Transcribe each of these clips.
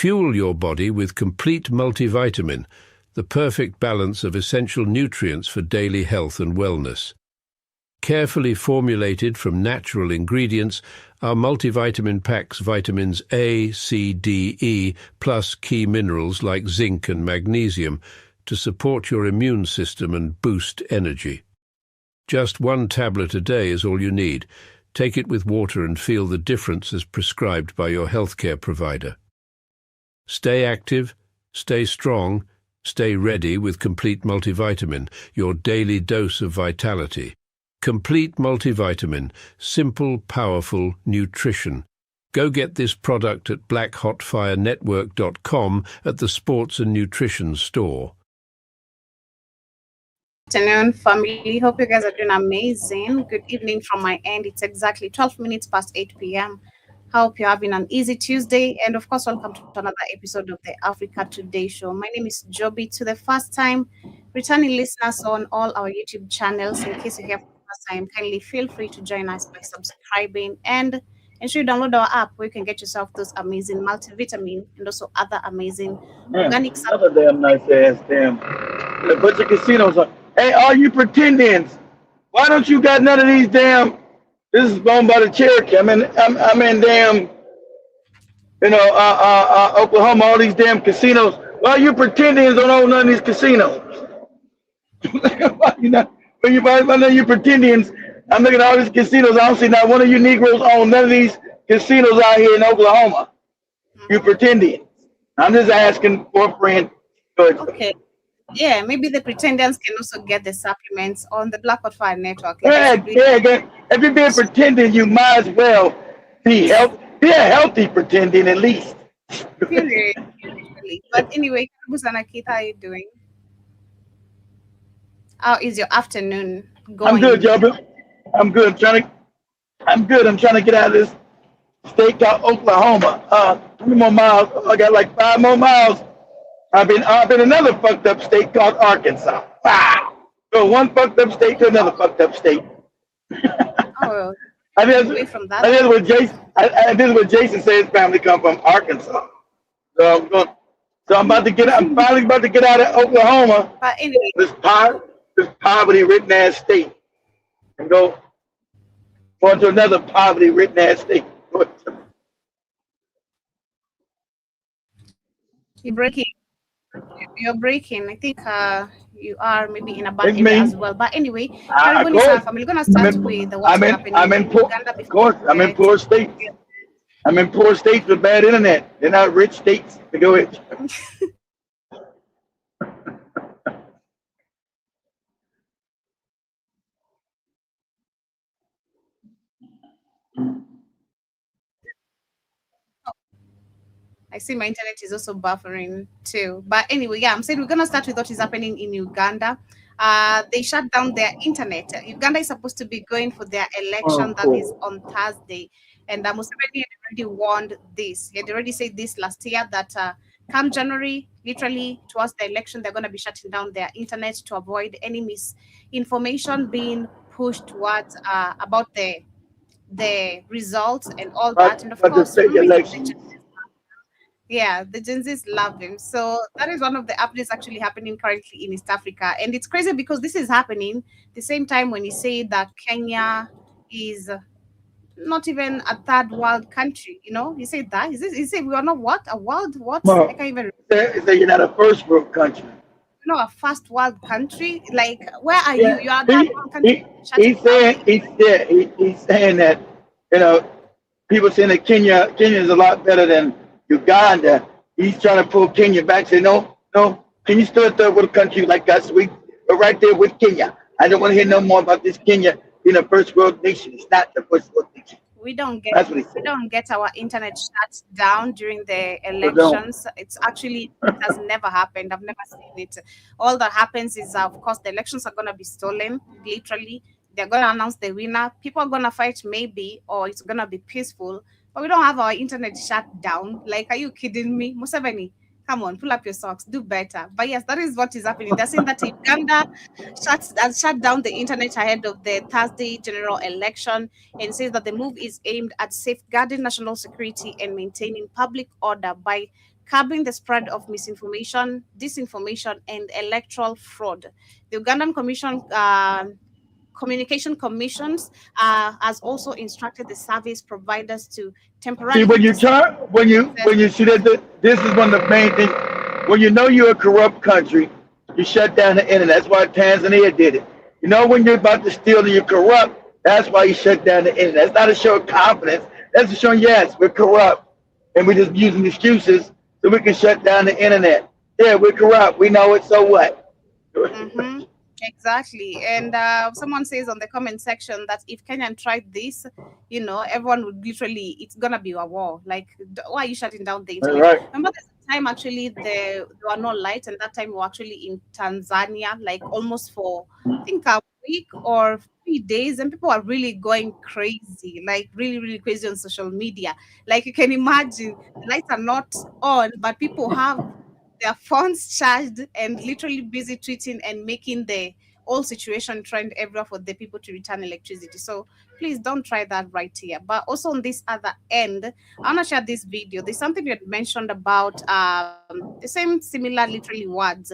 Fuel your body with complete multivitamin, the perfect balance of essential nutrients for daily health and wellness. Carefully formulated from natural ingredients, our multivitamin packs vitamins A, C, D, E, plus key minerals like zinc and magnesium to support your immune system and boost energy. Just 1 tablet a day is all you need. Take it with water and feel the difference as prescribed by your healthcare provider. Stay active, stay strong, stay ready with Complete Multivitamin, your daily dose of vitality. Complete Multivitamin, simple, powerful nutrition. Go get this product at blackhotfirenetwork.com at the Sports and Nutrition store. Good afternoon, family. Hope you guys are doing amazing. Good evening from my end. It's exactly 12 minutes past 8 p.m. Hope you're having an easy Tuesday. And of course, welcome to another episode of the Africa Today Show. My name is Joby. To the first time returning listeners on all our YouTube channels, in case you're here for the first time, kindly feel free to join us by subscribing and ensure you download our app where you can get yourself those amazing multivitamin and also other amazing organic Another damn nice ass damn. A bunch of casinos on. Hey, all you pretendings, why don't you got none of these damn? This is owned by the Cherokee. I'm in damn, Oklahoma. All these damn casinos. Why you pretendings don't own none of these casinos? When you pretendings, I'm looking at all these casinos. I don't see not one of you Negroes own none of these casinos out here in Oklahoma. You pretending. I'm just asking for a friend. Okay. Yeah, maybe the pretenders can also get the supplements on the Black Hot Fire Network. If you've been pretending, you might as well be healthy pretending at least. Really. But anyway, Keith, how are you doing? How is your afternoon going? I'm good, Joby. I'm good. I'm trying to get out of this state called Oklahoma. 3 more miles. I got like 5 more miles. I've been another fucked up state called Arkansas. Wow. So one fucked up state to another fucked up state. Oh, away from that. This is what Jason said. His family come from Arkansas. So I'm finally about to get out of Oklahoma. But anyway, this poverty-ridden ass state, and go to another poverty-ridden ass state. You're breaking. I think you are maybe in a bad area as well. But anyway, family. We're gonna start with what's happening in Uganda. Of course, I'm in poor states. I'm in poor states with bad internet. They're not rich states. Go ahead. I see my internet is also buffering too. But anyway, yeah, I'm saying we're going to start with what is happening in Uganda. They shut down their internet. Uganda is supposed to be going for their election that is on Thursday. And Museveni had already warned this. He had already said this last year that come January, literally towards the election, they're going to be shutting down their internet to avoid any misinformation being pushed towards about the results and all that. And of course, yeah, the Gen Zs love him. So that is one of the updates actually happening currently in East Africa. And it's crazy because this is happening the same time when he said that Kenya is not even a third world country. He said that. He said we are not what? A world? What? Well, I can't even say you're not a first world country. A first world country? Like, where are you? You are that world country. He's saying that, people saying that Kenya is a lot better than Uganda. He's trying to pull Kenya back. Say no. Kenya's still a third world country like us. We're right there with Kenya. I don't want to hear no more about this Kenya being a first world nation. It's not the first world nation. We don't get our internet shut down during the elections. It has never happened. I've never seen it. All that happens is, of course, the elections are going to be stolen. Literally, they're going to announce the winner. People are going to fight, maybe, or it's going to be peaceful. But we don't have our internet shut down. Like, are you kidding me? Museveni, come on, pull up your socks, do better. But yes, that is what is happening. They're saying that Uganda shut down the internet ahead of the Thursday general election and says that the move is aimed at safeguarding national security and maintaining public order by curbing the spread of misinformation, disinformation, and electoral fraud. The Ugandan Communication Commissions has also instructed the service providers to See, temporarily when you disable turn, access. when you see that this is one of the main things. When you know you're a corrupt country, you shut down the internet. That's why Tanzania did it. You know when you're about to steal and you're corrupt, that's why you shut down the internet. That's not a show of confidence. That's a show, yes, we're corrupt, and we're just using excuses so we can shut down the internet. Yeah, we're corrupt. We know it. So what? Mm-hmm. Exactly. And someone says on the comment section that if Kenyan tried this, everyone would literally, it's gonna be a war. Like, why are you shutting down the All internet? right. Remember, there's a time actually there were no lights, and that time we were actually in Tanzania, like almost for I think a week or 3 days, and people are really going crazy, like really, really crazy on social media. Like you can imagine, the lights are not on, but people have their phones charged and literally busy tweeting and making the whole situation trend everywhere for the people to return electricity. So please don't try that right here. But also on this other end, I want to share this video. There's something you had mentioned about the same similar literally words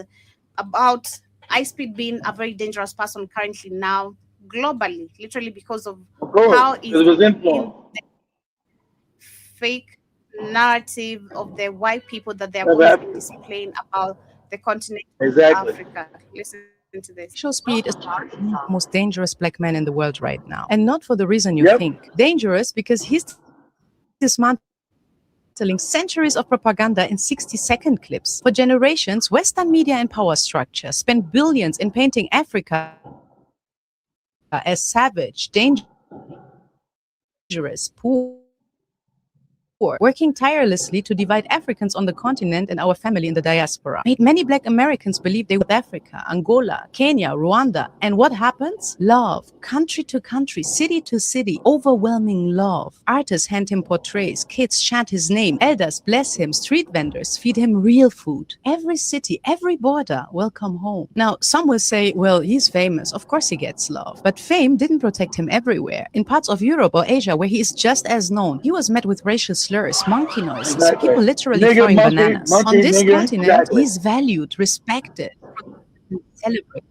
about high speed being a very dangerous person currently now globally, literally because of Of course, how because is it was in influence. fake narrative of the white people that they have Of always been Africa. displaying about the continent of Exactly. Africa. Listen to this. Show Speed is one of the most dangerous black men in the world right now. And not for the reason you Yep. think. Dangerous because he's dismantling centuries of propaganda in 60-second clips. For generations, Western media and power structure spent billions in painting Africa as savage, dangerous, poor, working tirelessly to divide Africans on the continent and our family in the diaspora. Made many black Americans believe they were Africa, Angola, Kenya, Rwanda. And what happens? Love. Country to country, city to city, overwhelming love. Artists hand him portraits, kids chant his name, elders bless him, street vendors feed him real food. Every city, every border, welcome home. Now, some will say, well, he's famous. Of course he gets love. But fame didn't protect him everywhere. In parts of Europe or Asia where he is just as known, he was met with racial slurs, monkey noises, Exactly. people literally Nigga, throwing monkey, bananas. On monkey, this nigga. continent, Exactly. he's valued, respected, celebrated.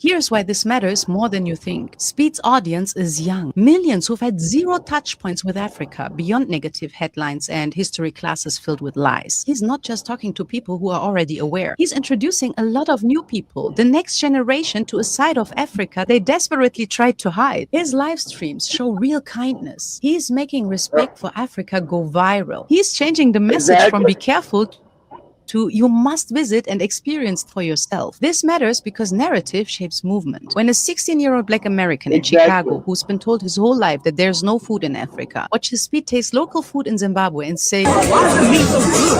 Here's why this matters more than you think. Speed's audience is young. Millions who've had zero touch points with Africa beyond negative headlines and history classes filled with lies. He's not just talking to people who are already aware. He's introducing a lot of new people, the next generation, to a side of Africa they desperately tried to hide. His live streams show real kindness. He's making respect for Africa go viral. He's changing the message from be careful to you must visit and experience for yourself. This matters because narrative shapes movement. When a 16-year-old black American in Chicago, who's been told his whole life that there's no food in Africa, watches Speed taste local food in Zimbabwe and say,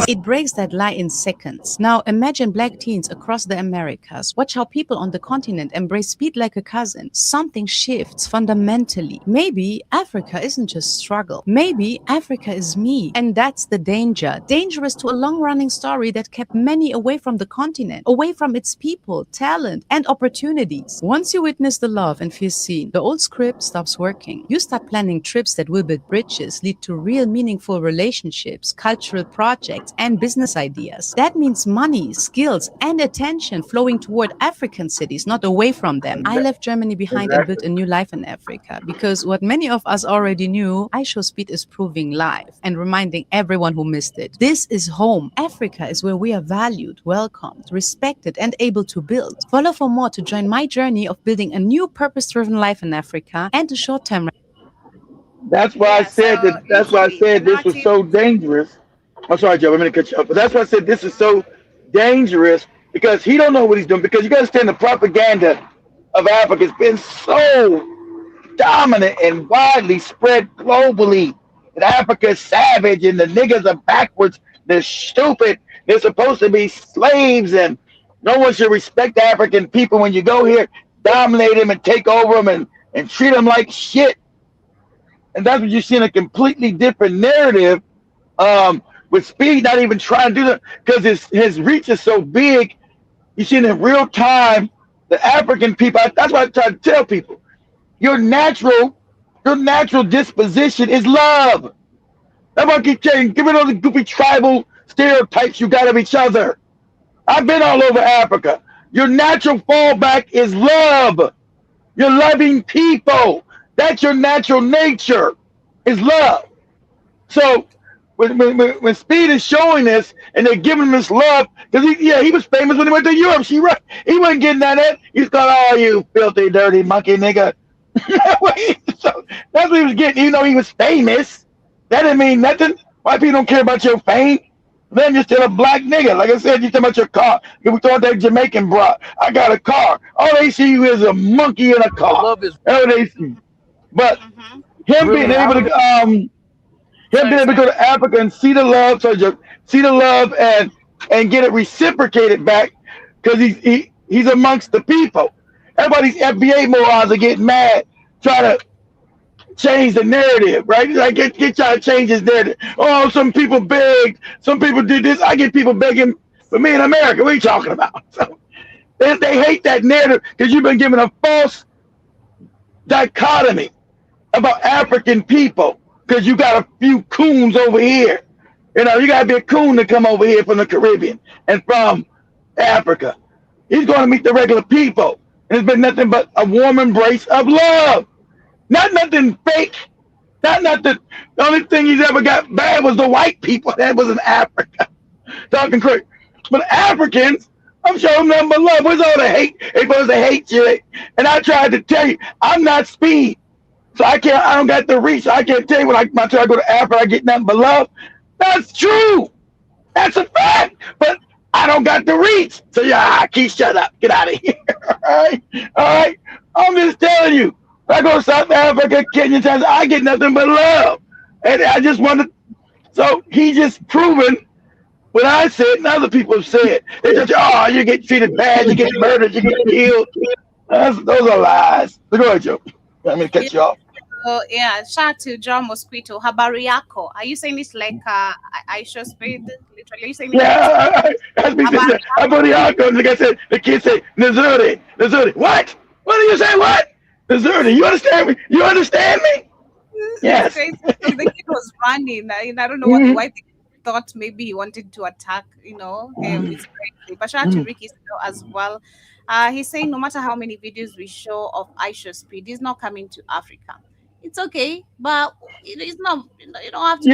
it breaks that lie in seconds. Now imagine black teens across the Americas. Watch how people on the continent embrace Speed like a cousin. Something shifts fundamentally. Maybe Africa isn't just struggle. Maybe Africa is me. And that's the danger. Dangerous to a long-running story that kept many away from the continent, away from its people, talent, and opportunities. Once you witness the love and feel seen, the old script stops working. You start planning trips that will build bridges, lead to real meaningful relationships, cultural projects, and business ideas. That means money, skills, and attention flowing toward African cities, not away from them. I left Germany behind and built a new life in Africa because what many of us already knew, I Show Speed is proving live and reminding everyone who missed it. This is home. Africa is where we are valued, welcomed, respected, and able to build. Follow for more to join my journey of building a new purpose-driven life in Africa and a short-term. That's why I said So that. That's why I literally, the said this was narrative. so dangerous. I'm sorry, Joe. I'm gonna cut you off, but that's why I said this is so dangerous because he don't know what he's doing. Because you got to understand the propaganda of Africa has been so dominant and widely spread globally. That Africa is savage and the niggas are backwards. They're stupid. They're supposed to be slaves and no one should respect the African people. When you go here, dominate them and take over them and treat them like shit. And that's what you see in a completely different narrative. With Speed not even trying to do that because his reach is so big. You see in real time the African people. That's why I try to tell people your natural disposition is love. That's why I keep saying, give it all the goofy tribal stereotypes you got of each other. I've been all over Africa. Your natural fallback is love. You're loving people. That's your natural nature, is love. So when Speed is showing this and they're giving him this love, because he was famous when he went to Europe. He wasn't getting that. He's going, oh, you filthy, dirty monkey nigga. So that's what he was getting. Even though he was famous, that didn't mean nothing. White people don't care about your fame. Then you're still a black nigga. Like I said, you talking about your car. If we thought that Jamaican bro, I got a car. All they see you is a monkey in a car. Love is That's what they see. But him really being able to him being able to go to Africa and see the love, see the love and get it reciprocated back, because he's amongst the people. Everybody's FBA morons are getting mad, trying to change the narrative, right? Like get trying to change his narrative. Oh, some people begged, some people did this. I get people begging for me in America. What are you talking about? So they hate that narrative because you've been given a false dichotomy about African people, because you got a few coons over here. You know, you got to be a coon to come over here from the Caribbean and from Africa. He's going to meet the regular people. And it's been nothing but a warm embrace of love. Not nothing fake. Not nothing. The only thing he's ever got bad was the white people. That was in Africa. Talking crazy. But Africans, I'm showing them but love. Where's all the hate? They supposed to hate you. And I tried to tell you, I'm not Speed. So I don't got the reach. I can't tell you when I try to go to Africa, I get nothing but love. That's true. That's a fact. But I don't got the reach. So yeah, Keith, shut up. Get out of here. All right. All right. I'm just telling you. When I go to South Africa, Kenya, Tanzania, I get nothing but love. And I just want to. So he just proven what I said and other people have said. They just, oh, you get treated bad, you get murdered, you get killed. Those are lies. Go ahead, Joe. I'm going to cut you off. Oh yeah, shout out to John Mosquito. Habari yako. Are you saying this like Aisha Speed? Literally, are you saying yeah, Habari yako. Like I said, the kids say Nazuri. What? What do you say? What? Nazuri. You understand me? You understand me? Yes. So the kid was running. I don't know why they thought maybe he wanted to attack. It's crazy. But shout out to Ricky as well. He's saying no matter how many videos we show of Aisha Speed, he's not coming to Africa. It's okay, but it's not. You don't have to.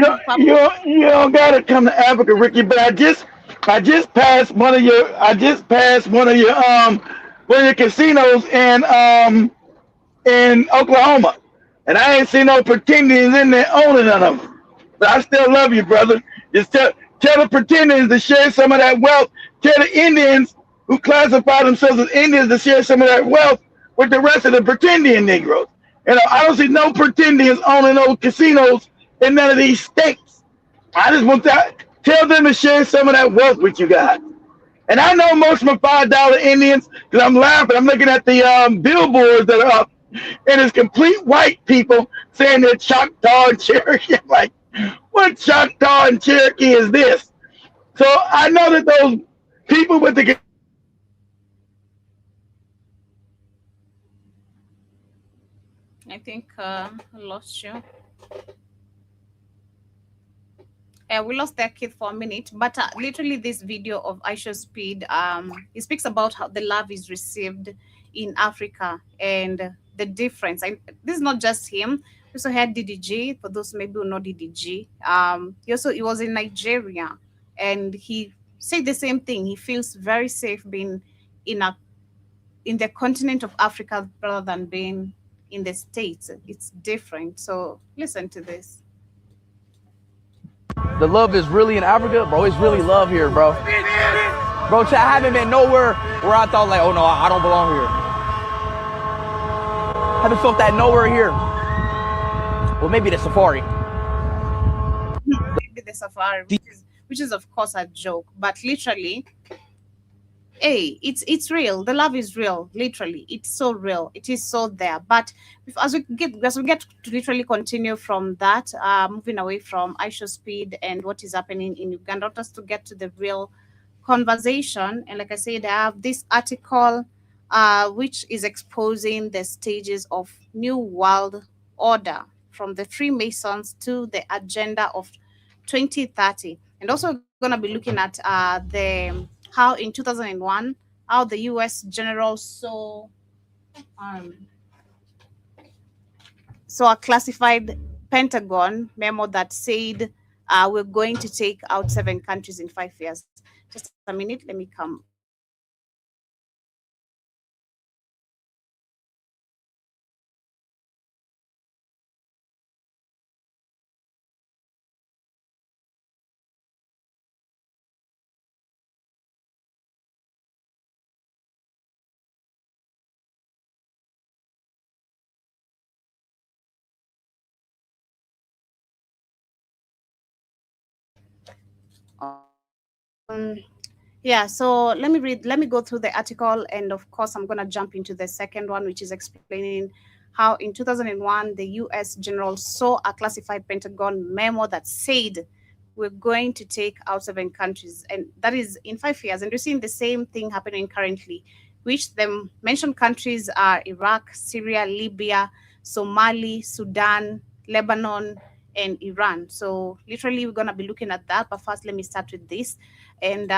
You don't gotta come to Africa, Ricky. But I just passed one of your casinos in Oklahoma, and I ain't seen no pretendians in there owning none of them. But I still love you, brother. Just tell the pretendians to share some of that wealth. Tell the Indians who classify themselves as Indians to share some of that wealth with the rest of the pretendian Negroes. I don't see no pretendians owning those casinos in none of these states. I just want to tell them to share some of that wealth with you guys. And I know most of them $5 Indians, because I'm laughing. I'm looking at the billboards that are up, and it's complete white people saying they're Choctaw and Cherokee. I'm like, what Choctaw and Cherokee is this? So I know that those people with the I think I lost you. Yeah, we lost that kid for a minute, but literally this video of Aisha Speed, it speaks about how the love is received in Africa and the difference. This is not just him. We also had DDG, for those maybe who know DDG. He was in Nigeria, and he said the same thing. He feels very safe being in the continent of Africa rather than being in the States. It's different. So listen to this. The love is really in Africa, bro. It's really love here, bro. Bro, I haven't been nowhere where I thought like, oh no, I don't belong here. I haven't felt that nowhere here. Well, maybe the safari. Maybe the safari, which is of course a joke, but literally, hey, it's real. The love is real. Literally, it's so real. It is so there. But as we get to literally continue from that, moving away from Aisha Speed and what is happening in Uganda, I want us to get to the real conversation. And like I said, I have this article, which is exposing the stages of New World Order from the Freemasons to the agenda of 2030. And also, we're going to be looking at the how in 2001, how the U.S. general um, saw a classified Pentagon memo that said we're going to take out 7 countries in 5 years. Just a minute, let me come back to that. Yeah, so let me go through the article, and of course, I'm going to jump into the second one, which is explaining how in 2001 the US general saw a classified Pentagon memo that said we're going to take out 7 countries, and that is in 5 years. And we're seeing the same thing happening currently, which the mentioned countries are Iraq, Syria, Libya, Somali, Sudan, Lebanon, and Iran. So literally, we're going to be looking at that. But first, let me start with this. And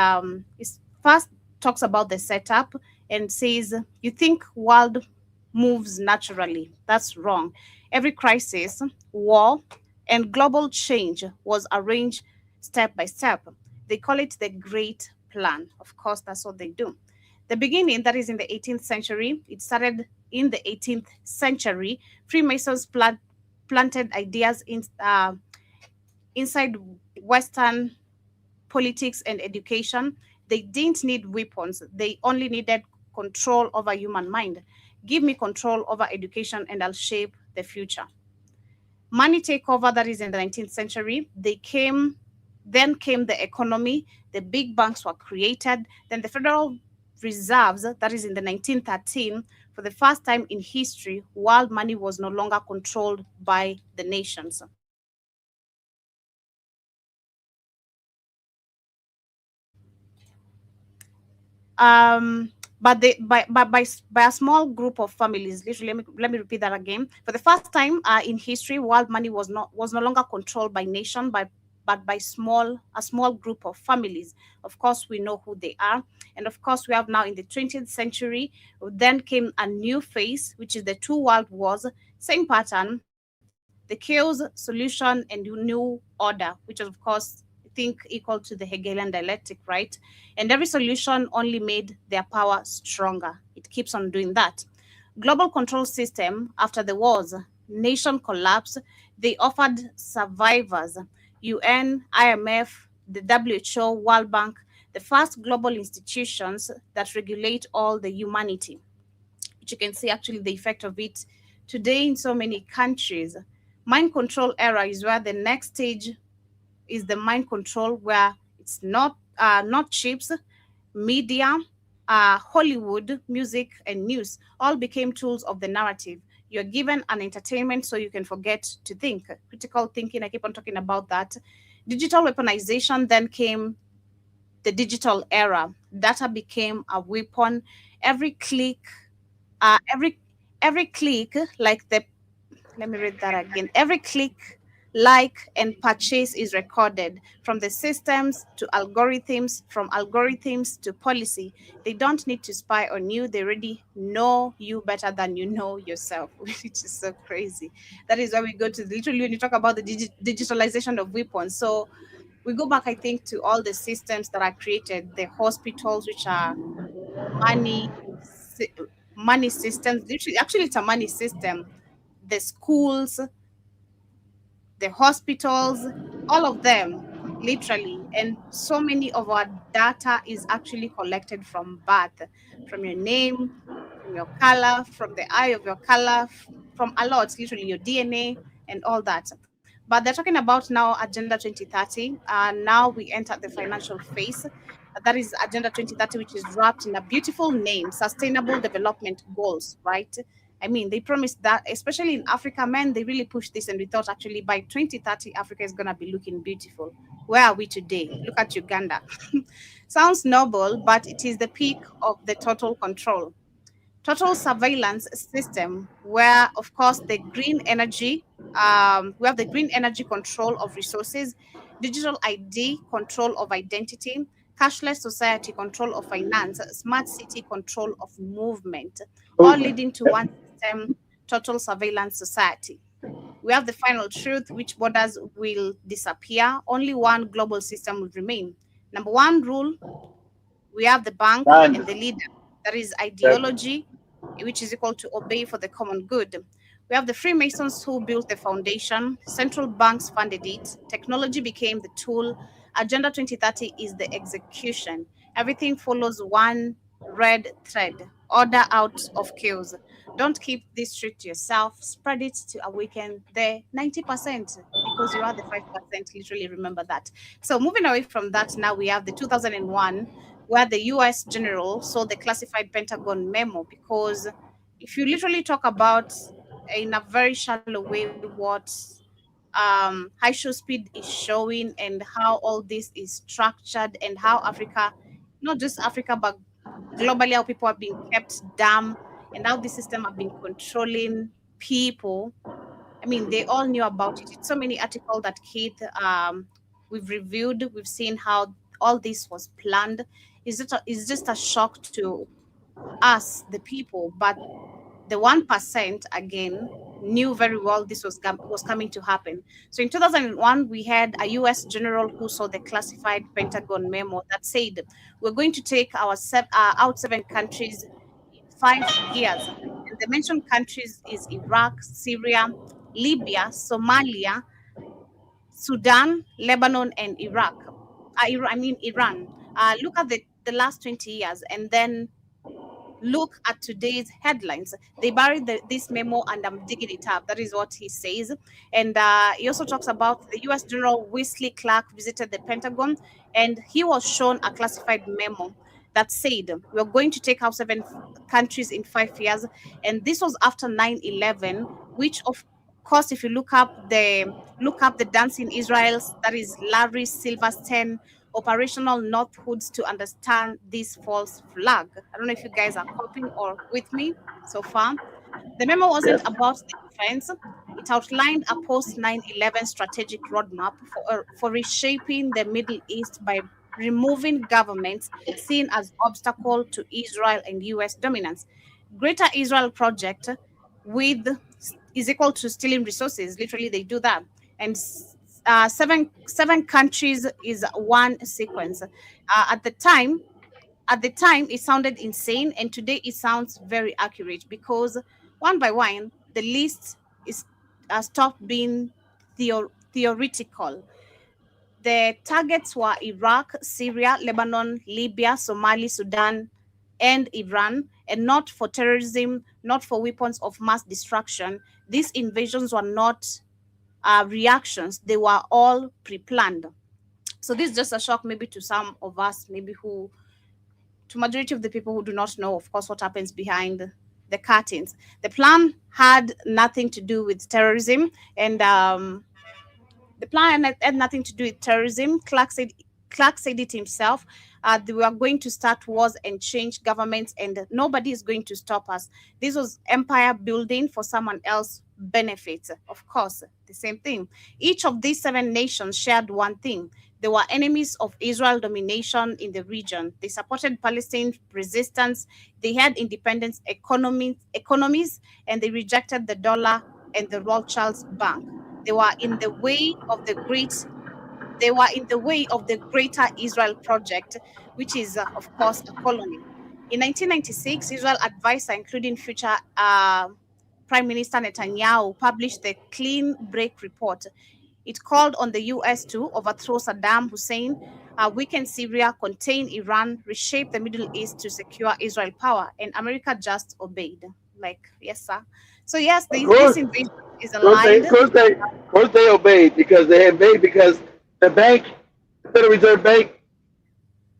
it first talks about the setup and says, you think world moves naturally. That's wrong. Every crisis, war, and global change was arranged step by step. They call it the Great Plan. Of course, that's what they do. The beginning, that is in the 18th century, it started in the 18th century. Freemasons planted ideas inside Western politics and education. They didn't need weapons. They only needed control over human mind. Give me control over education and I'll shape the future. Money takeover, that is in the 19th century. Then came the economy. The big banks were created. Then the Federal Reserves, that is in the 1913. For the first time in history, world money was no longer controlled by the nations. But they by a small group of families. Literally, let me repeat that again. For the first time in history, world money was no longer controlled by nation, but by a small group of families. Of course, we know who they are, and of course, we have now in the 20th century. Then came a new phase, which is the two world wars. Same pattern, the chaos solution and new order, which is of course I think equal to the Hegelian dialectic, right? And every solution only made their power stronger. It keeps on doing that. Global control system after the wars, nation collapse. They offered survivors, UN, IMF, the WHO, World Bank, the first global institutions that regulate all the humanity, which you can see actually the effect of it today in so many countries. Mind control era is where the next stage is the mind control, where it's not chips, media, Hollywood, music, and news all became tools of the narrative. You're given an entertainment so you can forget to think. Critical thinking, I keep on talking about that. Digital weaponization, then came the digital era. Data became a weapon. Every click, uh, every every click, like the let me read that again. Every click, like, and purchase is recorded from the systems to algorithms, from algorithms to policy. They don't need to spy on you. They already know you better than you know yourself, which is so crazy. That is why we go to literally when you talk about the digitalization of weapons. So we go back, I think, to all the systems that are created, the hospitals, which are money, sy- money systems. Literally, actually, it's a money system. The schools, the hospitals, all of them, literally. And so many of our data is actually collected from birth, from your name, from your color, from the eye of your color, from a lot, literally your DNA and all that. But they're talking about now Agenda 2030. Now we enter the financial phase. That is Agenda 2030, which is wrapped in a beautiful name, Sustainable Development Goals, right? I mean, they promised that, especially in Africa, man, they really pushed this, and we thought actually by 2030, Africa is going to be looking beautiful. Where are we today? Look at Uganda. Sounds noble, but it is the peak of the total control. Total surveillance system, where, of course, the green energy, we have the green energy control of resources. digital ID, control of identity, cashless society, control of finance, smart city, control of movement, all Movement. leading to one system, total surveillance society. We have the final truth, which borders will disappear. Only one global system will remain. Number one rule, we have the bank and Nine. the leader. That is That, ideology, which is equal to obey for the common good. We have the Freemasons who built the foundation. Central banks funded it. Technology became the tool. Agenda 2030 is the execution. Everything follows one red thread. Order out of chaos. Don't keep this truth to yourself. Spread it to awaken the 90% because you are the 5%. Literally remember that. So moving away from that, now we have the 2001 where the US general saw the classified Pentagon memo. Because if you literally talk about in a very shallow way what high show speed is showing and how all this is structured and how Africa, not just Africa, but globally, how people have been kept dumb and how the system have been controlling people. I mean, they all knew about it. It's so many articles that Keith we've reviewed. We've seen how all this was planned. It's just a shock to us, the people, but the 1% again knew very well this was coming to happen. So in 2001, we had a US general who saw the classified Pentagon memo that said, we're going to take out 7 countries in 5 years. And the mentioned countries is Iraq, Syria, Libya, Somalia, Sudan, Lebanon, and Iraq. I mean Iran. Look at the last 20 years and then look at today's headlines. They buried this memo and I'm digging it up. That is what he says. And he also talks about the US General Wesley Clark visited the Pentagon and he was shown a classified memo that said, we're going to take out 7 countries in 5 years. And this was after 9/11, which of course, if you look up the Dancing Israels, that is Larry Silverstein, operational Northwoods to understand this false flag. I don't know if you guys are copying or with me so far. The memo wasn't yes. about the defense. It outlined a post 9/11 strategic roadmap for reshaping the Middle East by removing governments seen as obstacle to Israel and US dominance. Greater Israel Project with is equal to stealing resources. Literally, they do that. And seven countries is one sequence. At the time it sounded insane, and today it sounds very accurate because one by one the list is stopped being theoretical. The targets were Iraq, Syria, Lebanon, Libya, Somalia, Sudan, and Iran, and not for terrorism, not for weapons of mass destruction. These invasions were not reactions, they were all pre planned. So, this is just a shock, maybe to some of us, maybe to majority of the people who do not know, of course, what happens behind the curtains. The plan had nothing to do with terrorism, and the plan had nothing to do with terrorism. Clark said it himself. They were going to start wars and change governments, and nobody is going to stop us. This was empire building for someone else's benefit. Of course, the same thing. Each of these 7 nations shared one thing. They were enemies of Israel domination in the region. They supported Palestine resistance. They had independent economies, and they rejected the dollar and the Rothschilds Bank. They were in the way of the greater Israel project, which is, of course, a colony. In 1996, Israel advisor, including future Prime Minister Netanyahu, published the Clean Break Report. It called on the U.S. to overthrow Saddam Hussein, weaken Syria, contain Iran, reshape the Middle East to secure Israel power, and America just obeyed. Like, yes, sir. So yes, this invasion is aligned. Of course they obeyed because they obeyed because the bank, the Federal Reserve Bank,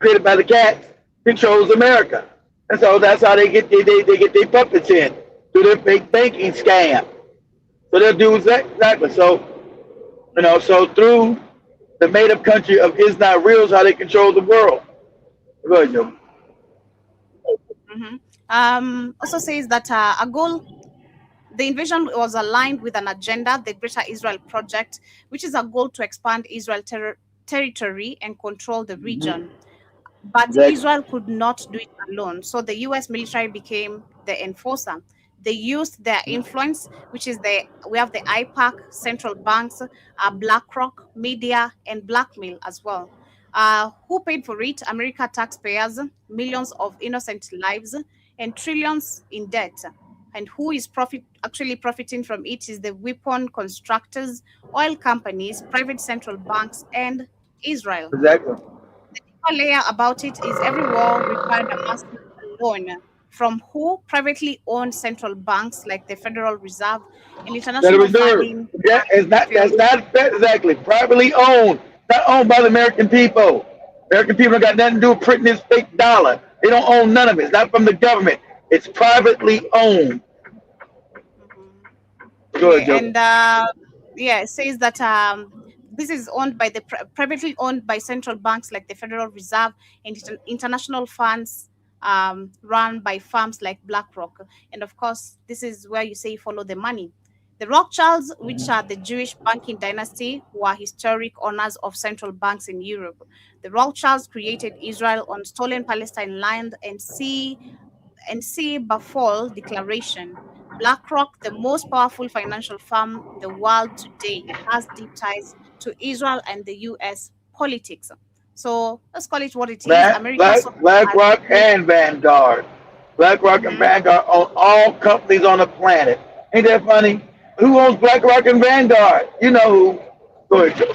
created by the cats, controls America, and so that's how they get their puppets in through their fake banking scam. So they'll do exactly. So so through the made-up country of is not real is how they control the world. Go ahead, Joe. Also says that the invasion was aligned with an agenda, the Greater Israel Project, which is a goal to expand Israel territory and control the region. But Exactly. Israel could not do it alone. So the US military became the enforcer. They used their influence, which is we have the IPAC, central banks, BlackRock, media, and blackmail as well. Who paid for it? America taxpayers, millions of innocent lives, and trillions in debt. And who is actually profiting from it is the weapon constructors, oil companies, private central banks, and Israel. Exactly. Layer about it is every war required a massive loan from who? Privately owned central banks like the Federal Reserve and Federal international Reserve. funding Yeah, it's not. That's field. not exactly privately owned. Not owned by the American people. American people don't got nothing to do with printing this fake dollar. They don't own none of it. It's not from the government. It's privately owned. Go ahead, Yeah, Joe. and it says that this is owned by the privately owned by central banks like the Federal Reserve and international funds run by firms like BlackRock. And of course, this is where you say follow the money. The Rothschilds, which are the Jewish banking dynasty, who are historic owners of central banks in Europe. The Rothschilds created Israel on stolen Palestine land and see Balfour Declaration. BlackRock, the most powerful financial firm in the world today, has deep ties to Israel and the US politics. So let's call it what it is. America sort of has BlackRock and Vanguard. BlackRock and Mhm. Vanguard own all companies on the planet. Ain't that funny? Who owns BlackRock and Vanguard? You know who. Go ahead, Joe.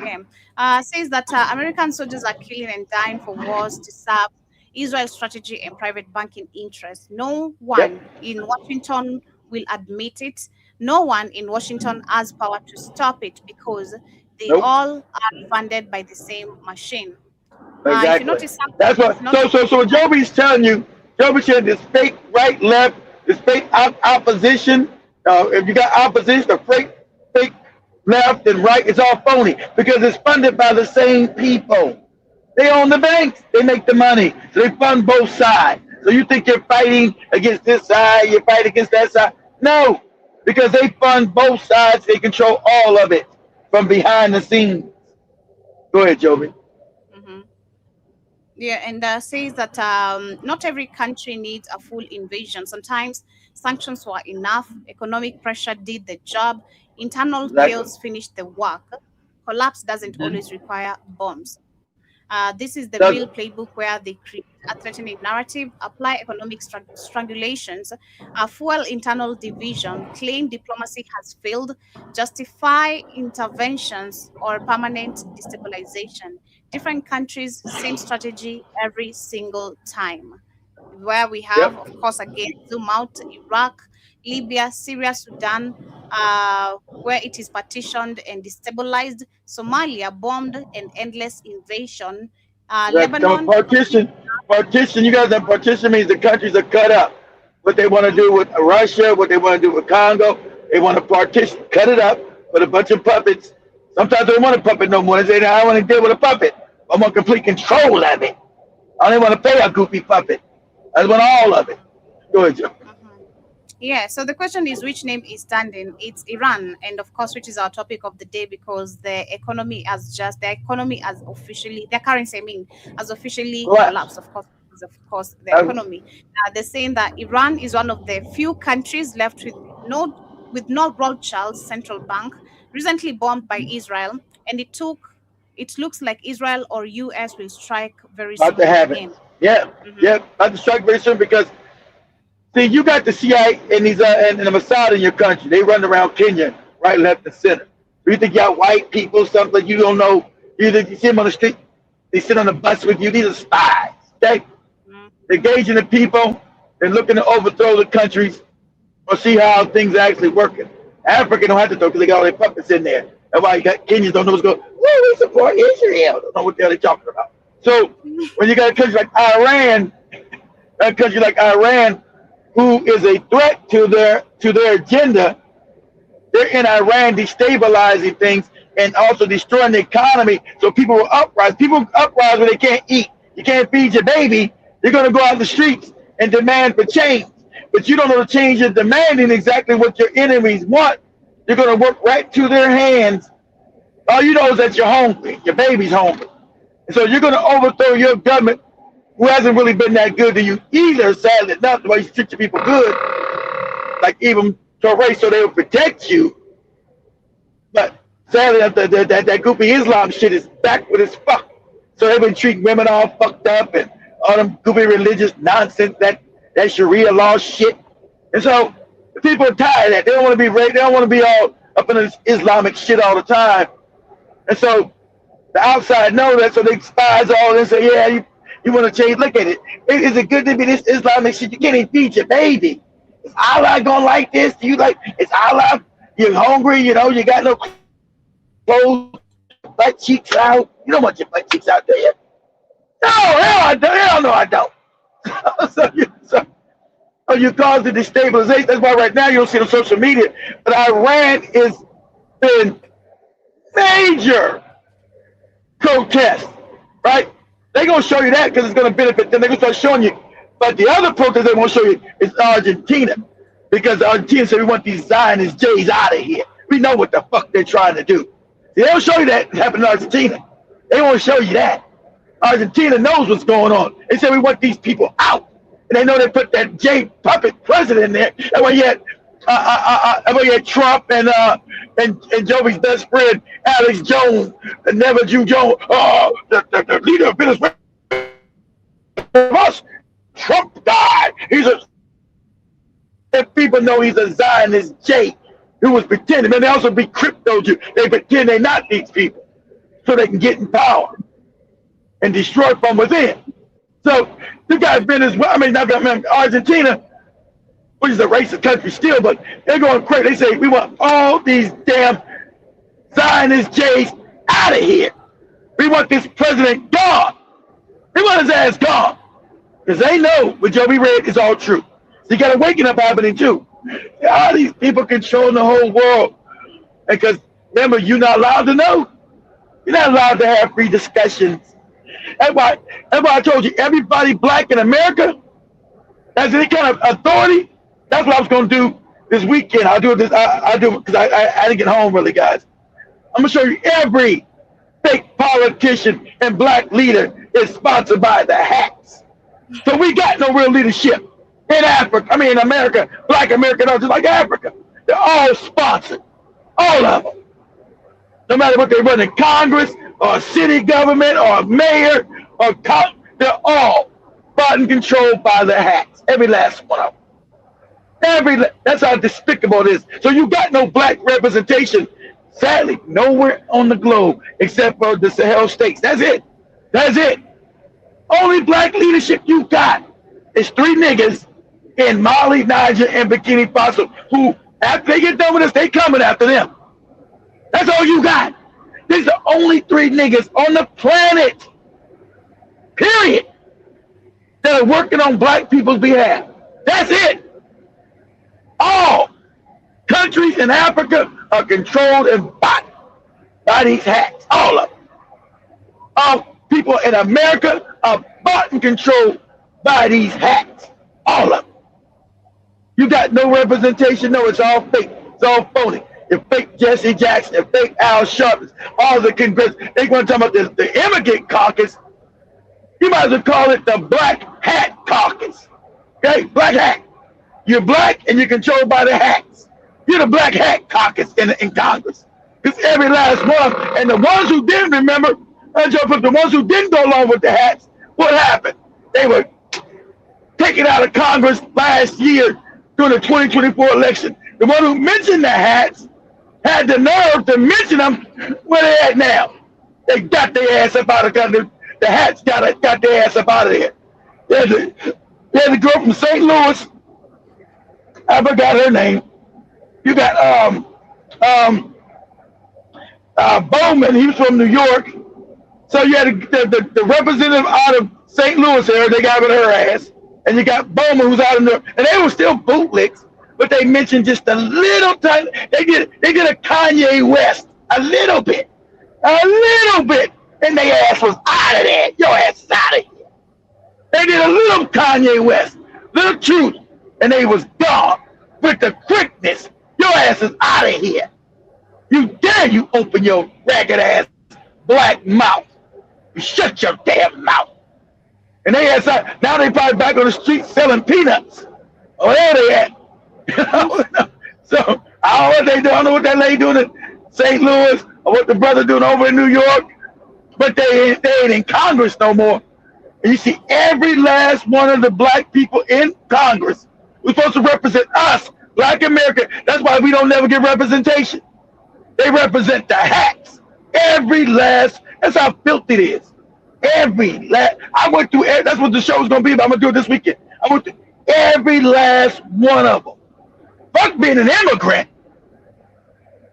Yeah. Says that American soldiers are killing and dying for wars to serve Israel's strategy and private banking interests. No Yep. one in Washington will admit it. No one in Washington has power to stop it because they Nope. all are funded by the same machine. If you Exactly. notice, That's what. if you notice, So what Joby's telling you, Joby said this fake right, left, this fake opposition. If you got opposition, the fake left and right, it's all phony because it's funded by the same people. They own the banks. They make the money, so they fund both sides. So you think you're fighting against this side, you fight against that side? No, because they fund both sides. They control all of it from behind the scenes. Go ahead, Joby. Mhm. Yeah, and says that not every country needs a full invasion. Sometimes sanctions were enough. Economic pressure did the job. Internal Exactly. chaos finished the work. Collapse doesn't Mhm. always require bombs. This is the real Doesn't. playbook where they create a threatening narrative, apply economic strangulations, fuel internal division, claim diplomacy has failed, justify interventions or permanent destabilization. Different countries, same strategy every single time. Where we have, of Yep. course, again, zoom out Iraq, Libya, Syria, Sudan, where it is partitioned and destabilized, Somalia bombed and endless invasion, Like the Lebanon complete. partition. You guys know partition means the countries are cut up. What they want to Mhm. do with Russia, what they want to do with Congo, they want to partition, cut it up with a bunch of puppets. Sometimes they don't want a puppet no more. They say, I want to deal with a puppet. I want complete control of it. I don't want to pay a goofy puppet. I want all of it. Go ahead, Joe. Mhm. Yeah, so the question is which name is standing? It's Iran, and of course, which is our topic of the day because the economy has officially, their currency, I mean, has officially Collapse. collapsed, of course, because of course, the Uh, economy. They're saying that Iran is one of the few countries left with no Rothschild's central bank, recently bombed by Israel, and it looks like Israel or US will strike very about to soon have it. again. Yeah, Mhm. yeah. About to strike very soon because see, you got the CIA and these and the Mossad in your country. They run around Kenya, right, left, and center. You think y'all white people, something you don't know. You see them on the street, they sit on the bus with you. These are spies. Okay, Mhm. they're gauging the people. They're looking to overthrow the countries or see how things are actually working. Africa don't have to throw because they got all their puppets in there. That's why you got Kenyans don't know what's going. Well, we support Israel. Don't know what the hell they're talking about. So when you got a country like Iran, a country like Iran, who is a threat to their agenda, they're in Iran destabilizing things and also destroying the economy. So people will uprise. People uprise when they can't eat. You can't feed your baby. You're going to go out in the streets and demand for change. But you don't know the change you're demanding exactly what your enemies want. You're going to work right to their hands All you know is that you're hungry. Your baby's hungry. And so you're going to overthrow your government who hasn't really been that good to you either, sadly enough, the way you treat your people good, like even to a race so they will protect you. But sadly, that goopy Islam shit is backward as fuck. So they've been treating women all fucked up and all them goopy religious nonsense, that Sharia law shit. And so people are tired of that. They don't want to be raped. They don't want to be all up in this Islamic shit all the time. And so the outside know that, so they despise all this and say, yeah, you want to change. Look at it. Is it good to be this Islamic shit? You can't even feed your baby. Is Allah gonna like this? Do you like, is Allah, you're hungry, you know, you got no clothes, butt cheeks out. You don't want your butt cheeks out, do you? No, hell, I don't. Hell no, I don't. So you cause the destabilization. That's why right now you don't see it on social media. But Iran is been major protest, right? They're going to show you that because it's going to benefit them. They're going to start showing you. But the other protest they won't show you is Argentina, because Argentina said we want these Zionist Jays out of here. We know what the fuck they're trying to do. They don't show you that happened in Argentina. They won't show you that. Argentina knows what's going on. They said we want these people out. And they know they put that Jay puppet president in there. That's why you had Trump and Joey's best friend, Alex Jones, and Never Jew Jones, the leader of Venezuela. Trump died. And people know he's a Zionist Jay who was pretending. And they also be crypto Jew. They pretend they're not these people so they can get in power and destroy from within. So you got Venezuela, Argentina, which is a racist country still, but they're going crazy. They say we want all these damn Zionist Jays out of here. We want this president gone. We want his ass gone. Because they know what Joey read is all true. So you got a waking up happening too. All these people controlling the whole world. Because remember, you're not allowed to know. You're not allowed to have free discussions. That's why I told you, everybody black in America has any kind of authority. That's what I was going to do this weekend. I'll do this. I do it because I didn't get home really, guys. I'm going to show you every fake politician and black leader is sponsored by the hacks. So we got no real leadership in Africa. I mean, in America, black American, just like Africa. They're all sponsored. All of them. No matter what they run in Congress or city government or mayor or they're all bought and controlled by the hacks. Every last one of them. That's how despicable it is. So you got no black representation, sadly, nowhere on the globe except for the Sahel states. That's it. That's it. Only black leadership you got is 3 niggas in Mali, Niger, and Burkina Faso who, after they get done with us, they coming after them. That's all you got. These are only 3 niggas on the planet, period, that are working on black people's behalf. That's it. All countries in Africa are controlled and bought by these hacks. All of them. All people in America are bought and controlled by these hacks. All of them. You got no representation. No, it's all fake. It's all phony. The fake Jesse Jackson, the fake Al Sharpton, all the Congress. They want to talk about the immigrant caucus. You might as well call it the Black Hat Caucus. Okay? Black Hat. You're black and you're controlled by the hats. You're the Black Hat Caucus in Congress. Because every last one, and the ones who didn't remember, the ones who didn't go along with the hats, what happened? They were taken out of Congress last year during the 2024 election. The one who mentioned the hats had the nerve to mention them where they at now. They got their ass up out of Congress. The hats got their ass up out of there. There's a girl from St. Louis. I forgot her name. You got Bowman. He was from New York. So you had the representative out of St. Louis area. They got rid of her ass. And you got Bowman, who's out in there. And they were still bootlicks, but they mentioned just a little tiny. They did a Kanye West a little bit, and their ass was out of there. Your ass is out of here. They did a little Kanye West, little truth, and they was gone with the quickness. Your ass is out of here. You dare you open your ragged ass black mouth. You shut your damn mouth. And they had some, now they probably back on the street selling peanuts. Oh, there they at. So I don't know what they do. I don't know what that lady doing in St. Louis or what the brother doing over in New York. But they ain't in Congress no more. And you see every last one of the black people in Congress who's supposed to represent us, Black America. That's why we don't never get representation. They represent the hacks. Every last, that's how filthy it is. Every last, I went through, that's what the show is going to be about. I'm going to do it this weekend. I went through every last one of them. Fuck being an immigrant.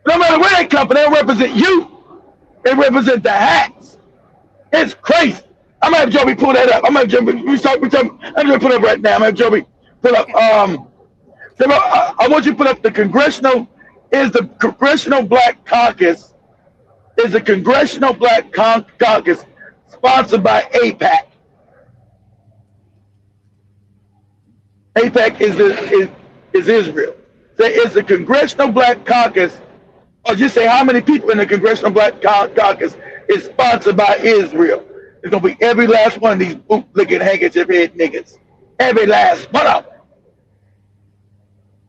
No matter where they come from, they don't represent you. They represent the hacks. It's crazy. I'm going to have Joby pull that up. I'm going to have Joby, I'm going to put it up right now. I'm going to have Joby pull up, I want you to put up the Congressional Black Caucus, is the Congressional Black Caucus sponsored by AIPAC. AIPAC is Israel. So it's the Congressional Black Caucus, or just say how many people in the Congressional Black Caucus is sponsored by Israel. It's going to be every last one of these boot-licking handkerchief head niggas. Every last one of them.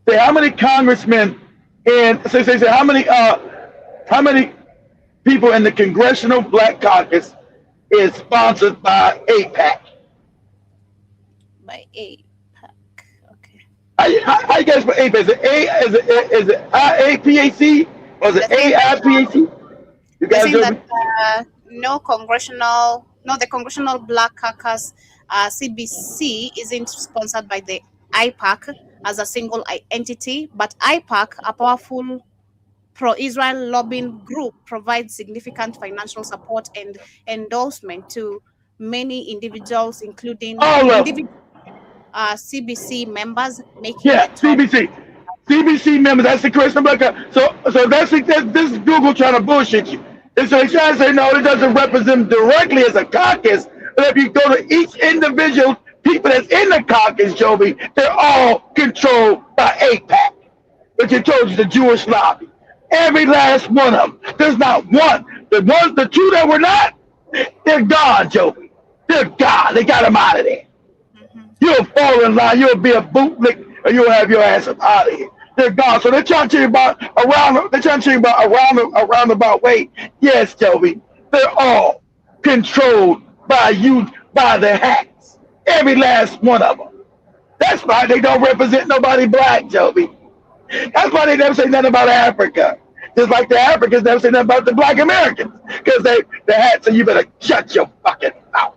Say how many congressmen and say how many people in the Congressional Black Caucus is sponsored by AIPAC? By AIPAC. Okay. I guess for AIPAC, is it IAPAC or is it AIPAC? You guys know that the Congressional Black Caucus CBC isn't sponsored by the AIPAC as a single entity, but AIPAC, a powerful pro-Israel lobbying group, provides significant financial support and endorsement to many individuals, including CBC members. CBC members. That's the Congressional Black Caucus. So that's this is Google trying to bullshit you. And so they try to say no, it doesn't represent directly as a caucus. But if you go to each individual people that's in the caucus, Joby, they're all controlled by AIPAC, which I told you, the Jewish lobby. Every last one of them. There's not one. The two that were not, they're gone, Joby. They're gone. They got them out of there. You'll fall in line. You'll be a bootlick, or you'll have your ass up out of here. They're gone. So they're trying to tell you about a roundabout way. Yes, Joby. They're all controlled by you, by the hacks. Every last one of them. That's why they don't represent nobody black, Joby. That's why they never say nothing about Africa. Just like the Africans never say nothing about the black Americans. Because the hats say you better shut your fucking mouth.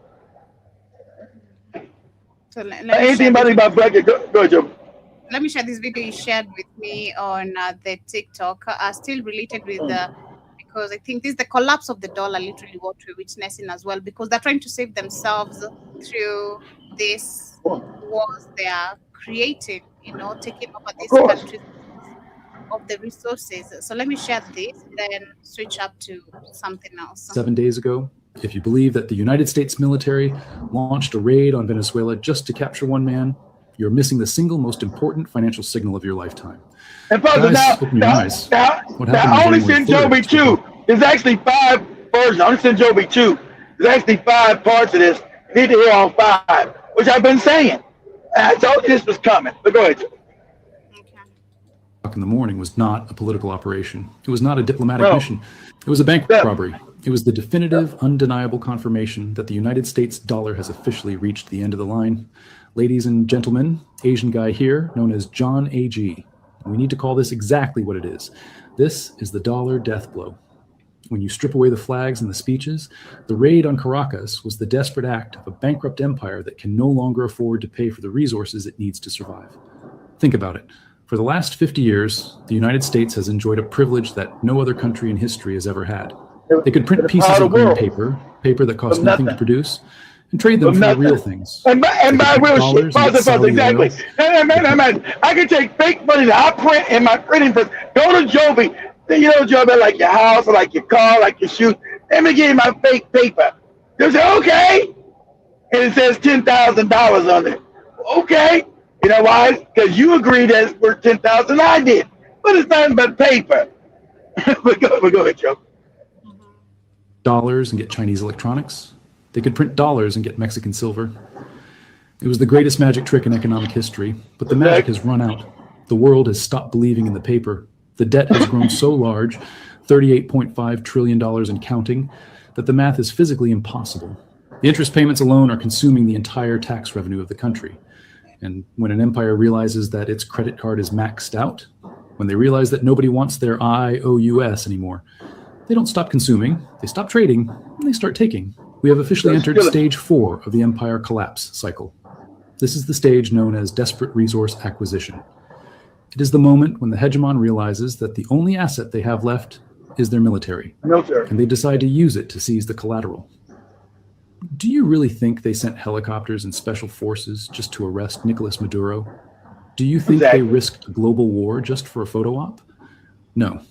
So anything about black, go ahead, Joby. Let me share this video you shared with me on the TikTok, still related with because I think this is the collapse of the dollar, literally what we're witnessing as well, because they're trying to save themselves through this wars they are creating, taking over these countries of the resources. So let me share this, then switch up to something else. 7 days ago, if you believe that the United States military launched a raid on Venezuela just to capture one man, you're missing the single most important financial signal of your lifetime. And now I only sent Joby 2. There's actually 5 versions. I only sent Joby 2. There's actually 5 parts of this. You need to hear all 5, which I've been saying. I told you this was coming. But go ahead. In the morning was not a political operation. It was not a diplomatic mission. It was a bank robbery. It was the definitive, undeniable confirmation that the United States dollar has officially reached the end of the line. Ladies and gentlemen, Asian guy here, known as John A.G. We need to call this exactly what it is. This is the dollar death blow. When you strip away the flags and the speeches, the raid on Caracas was the desperate act of a bankrupt empire that can no longer afford to pay for the resources it needs to survive. Think about it. For the last 50 years, the United States has enjoyed a privilege that no other country in history has ever had. They could print pieces of green paper that cost nothing to produce, and trade them for real things. And buy real shit. Exactly. I can take fake money that I print in my printing press. Go to Joby. Joby, like your house, or like your car, like your shoes. Let me give you my fake paper. They say, okay. And it says $10,000 on it. Okay. You know why? Because you agreed that it's worth $10,000. I did. But it's nothing but paper. but go ahead, Joe. Dollars and get Chinese electronics. They could print dollars and get Mexican silver. It was the greatest magic trick in economic history, but the magic has run out. The world has stopped believing in the paper. The debt has grown so large, $38.5 trillion and counting, that the math is physically impossible. The interest payments alone are consuming the entire tax revenue of the country. And when an empire realizes that its credit card is maxed out, when they realize that nobody wants their IOUs anymore, they don't stop consuming, they stop trading, and they start taking. We have officially entered stage 4 of the empire collapse cycle. This is the stage known as desperate resource acquisition. It is the moment when the hegemon realizes that the only asset they have left is their military, and they decide to use it to seize the collateral. Do you really think they sent helicopters and special forces just to arrest Nicolas Maduro? Do you think they risked a global war just for a photo op? No,